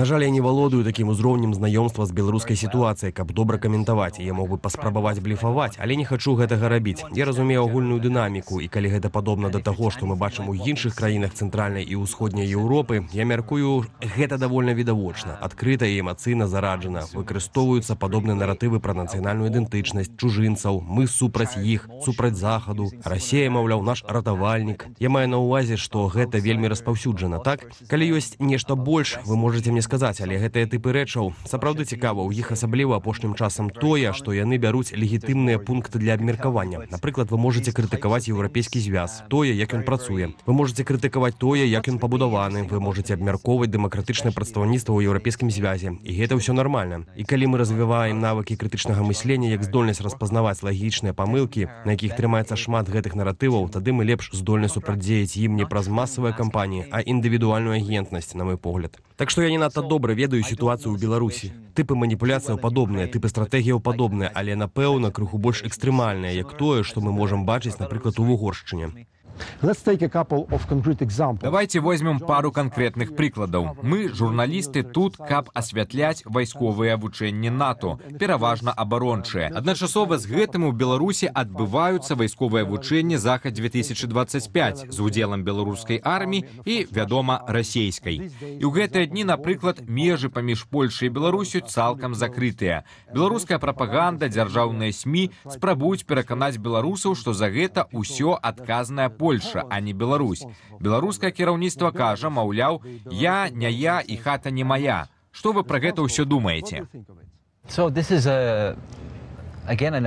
жаль, я не валодаю такім узроўнем знаёмства з беларускай сітуацыяй, каб добра каментаваць. Я мог бы паспрабаваць блефаваць, але не хачу гэтага рабіць. Я разумею агульную дынаміку, і калі гэта падобна да таго, што мы бачым у іншых краінах цэнтральнай і ўсходняй Еўропы, я мяркую, гэта давольна відавочна, адкрыта і эмацыйна зараджана. Выкарыстоўваюцца падобныя наратывы пра нацыянальную ідэнтычнасць, чужынцаў, мы супраць іх, супраць захаду. Расія, маўляў, наш ратавальнік. Я маю на ўвазе, што гэта вельмі распаўсюджана, так? Калі ёсць нешта больш, вы можаце мне сказаць, але гэтыя тыпы рэчаў сапраўды цікава, у іх асабліва апошнім часам тое, што яны бяруць легітымныя пункты для абмеркавання. Напрыклад, вы можаце крытыкаваць еўрапейскі звяз, тое, як ён працуе. Вы можаце крытыкаваць тое, як ён пабудаваны, вы можаце абмяркоўваць дэмакратычнае прадстаўніцтва ў еўрапейскім звязе. І гэта ўсё нармальна. І калі мы развіваем навыкі крытычнага мыслення як здольнасць распазнаваць лагічныя памылкі, на якіх трымаецца шмат гэтых наратываў, тады мы лепш здольны супрацьдзеяць ім не праз масавыя кампаніі, а індывідуальную агентнасць, на мой погляд. Так што я не надта добра ведаю сітуацыю ў Беларусі. Тыпы маніпуляцыяў падобныя, тыпы стратэгіяў падобныя, але, напэўна, крыху больш экстрэмальныя, як тое, што мы можам бачыць, напрыклад, у Угоршчыне. Давайте возьмем пару конкретных прыкладаў. Мы, журналісты, тут, каб асвятляць вайсковыя вучэнні НАТО, пераважна абарончыя. Адначасова з гэтым у Беларусі адбываюцца вайсковыя вучэнні Захад-2025 з удзелам беларускай арміі і, вядома, расейскай. І ў гэтыя дні, напрыклад, межы паміж Польшай і Беларусю цалкам закрытыя. Беларуская прапаганда, дзяржаўныя СМІ спрабуюць пераканаць беларусаў, што за гэта ўсё адказная Польша, а не Беларусь. Беларускае кіраўніцтва кажа, маўляў, я, не я і хата не мая. Што вы пра гэта ўсё думаеце? Гэта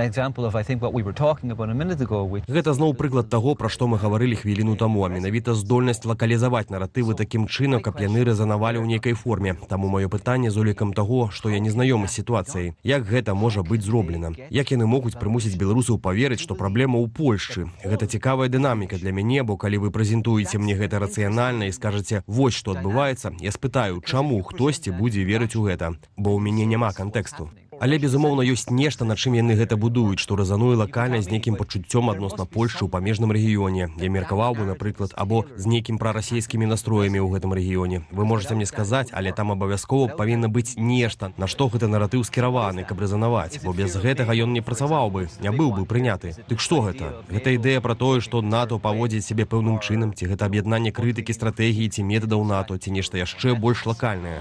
зноў прыклад таго, пра што мы гаварылі хвіліну таму, а менавіта здольнасць лакалізаваць наратывы такім чынам, каб яны рэзанавалі ў нейкай форме. Таму маё пытанне з улікам таго, што я не знаёмы з сітуацыяй. Як гэта можа быць зроблена? Як яны могуць прымусіць беларусаў паверыць, што праблема ў Польшчы? Гэта цікавая дынаміка для мяне, бо калі вы прэзентуеце мне гэта рацыянальна і скажаце, вось што адбываецца, я спытаю, чаму хтосьці будзе верыць у гэта, бо ў мяне няма кантэксту. Але, безумоўна, ёсць нешта, на чым яны гэта будуюць, што рэзануе лакальна з нейкім пачуццём адносна Польшчы ў памежным рэгіёне. Я меркаваў бы, напрыклад, або з нейкім прарасійскімі настроямі ў гэтым рэгіёне. Вы можаце мне сказаць, але там абавязкова павінна быць нешта, на што гэты наратыў скіраваны, каб рэзанаваць, бо без гэтага ён не працаваў бы, не быў бы прыняты. Дык што гэта? Гэта ідэя пра тое, што НАТО паводзіць сябе пэўным чынам, ці гэта аб'яднанне крытыкі, стратэгіі ці метадаў НАТО, ці нешта яшчэ больш лакальнае.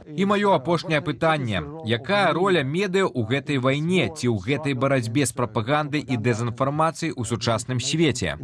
І маё апошняе пытанне. Якая роля медыа ў гэтай вайне ці ў гэтай барацьбе з прапагандай і дэзінфармацыяй у сучасным свеце?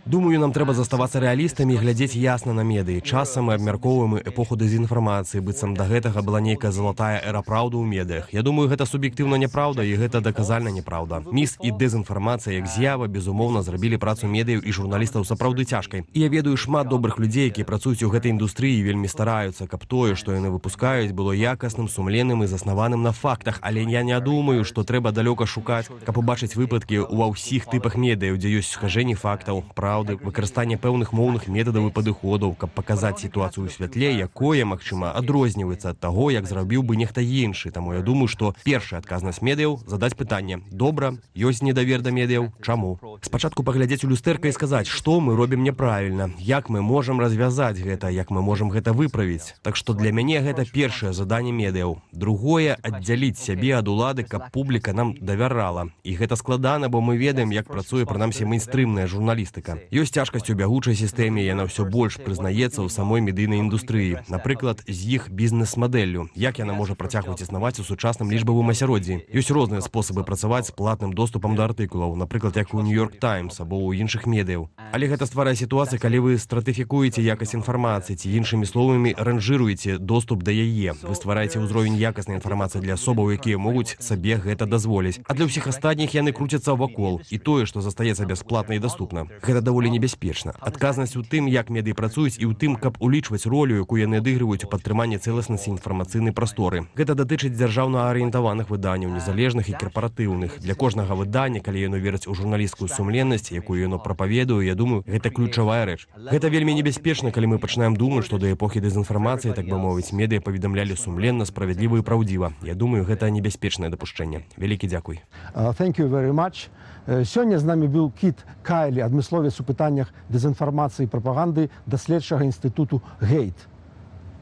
Думаю, нам трэба заставацца рэалістамі і глядзець ясна на медыі. Часам мы абмяркоўваем эпоху дэзінфармацыі, быццам да гэтага была нейкая залатая эра праўды ў медыях. Я думаю, гэта суб'ектыўна няпраўда, і гэта даказальна няпраўда. Міс і дэзінфармацыя як з'ява, безумоўна, зрабілі працу медыяў і журналістаў сапраўды цяжкай. І я ведаю шмат добрых людзей, якія працуюць у гэтай індустрыі і вельмі стараюцца, каб тое, што яны выпускаюць, было якасным, сумленным і заснаваным на фактах. Але я не думаю, што трэба далёка шукаць, каб убачыць выпадкі ва ўсіх тыпах медыяў, дзе ёсць схажэнні фактаў, праўды, выкарыстанне пэўных моўных метадаў і падыходаў, каб паказаць сітуацыю ў святле, якое, магчыма, адрозніваецца ад таго, як зрабіў бы нехта іншы. Таму я думаю, што першая адказнасць медыяў задаць пытанне: добра, ёсць недавер да медыяў, чаму? Спачатку паглядзець у люстэрка і сказаць, што мы робім няправільна, як мы можам развязаць гэта, як мы можам гэта выправіць. Так што для мяне гэта першае заданне медыяў. Другое — аддзяліць сябе ад улады, каб публіка нам давярала. І гэта складана, бо мы ведаем, як працуе, прынамсі, мейнстрымная журналістыка. Ёсць цяжкасць у бягучай сістэме, яна ўсё больш прызнаецца ў самой медыйнай індустрыі. Напрыклад, з іх бізнес-мадэллю. Як яна можа працягваць існаваць у сучасным лічбавым асяроддзі? Ёсць розныя спосабы працаваць з платным доступам да артыкулаў, напрыклад, як у Нью-Йорк Таймс або ў іншых медыяў. Але гэта стварае сітуацыю, калі вы стратыфікуеце якасць інфармацыі, ці іншымі словамі ранжыруеце доступ да яе. Вы ствараеце ўзровень якаснай інфармацыі для асобаў, якія могуць сабе гэта дазволіць. А для ўсіх астатніх яны круцяцца робіцца вакол і тое, што застаецца бясплатна і даступна. Гэта даволі небяспечна. Адказнасць у тым, як медыі працуюць і ў тым, каб улічваць ролю, якую яны адыгрываюць у падтрыманні цэласнасці інфармацыйнай прасторы. Гэта датычыць дзяржаўна арыентаваных выданняў, незалежных і карпаратыўных. Для кожнага выдання, калі яно верыць у журналісцкую сумленнасць, якую яно прапаведуе, я думаю, гэта ключавая рэч. Гэта вельмі небяспечна, калі мы пачынаем думаць, што да эпохі дэзінфармацыі, так бы мовіць, медыа паведамлялі сумленна, справядліва і праўдзіва. Я думаю, гэта небяспечнае дапушчэнне. Вялікі дзякуй. Thank you very much. Сёння з намі быў Кіт Кайлі, адмысловец у пытаннях дэзінфармацыі і прапаганды даследчага інстытуту Гейт.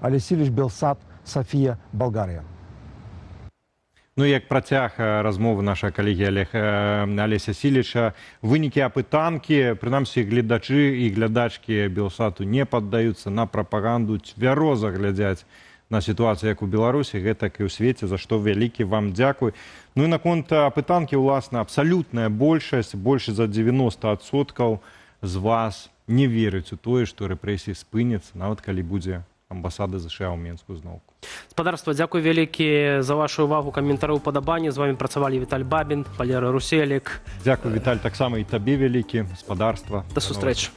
Алексіліч Белсат, Софія, Болгарія. Ну, як працяг размовы наша калегі Алеся Сіліча, вынікі апытанкі, прынамсі гледачы і глядачкі Белсату не паддаюцца на прапаганду, цвяроза глядзяць на сітуацыю як у Беларусі, гэтак і ў свеце, за што вялікі вам дзякуй. Ну і наконт апытанкі, уласна, абсалютная большасць, больш за 90% з вас не верыць у тое, што рэпрэсіі спыняцца, нават калі будзе амбасада ЗША ў Менску зноўку. Спадарства, дзякуй вялікі за вашу увагу, каментары, упадабанні. З вами працавалі Віталь Бабін, Валера Руселік. Дзякуй, Віталь, таксама і табе вялікі, спадарства. Да сустрэчы.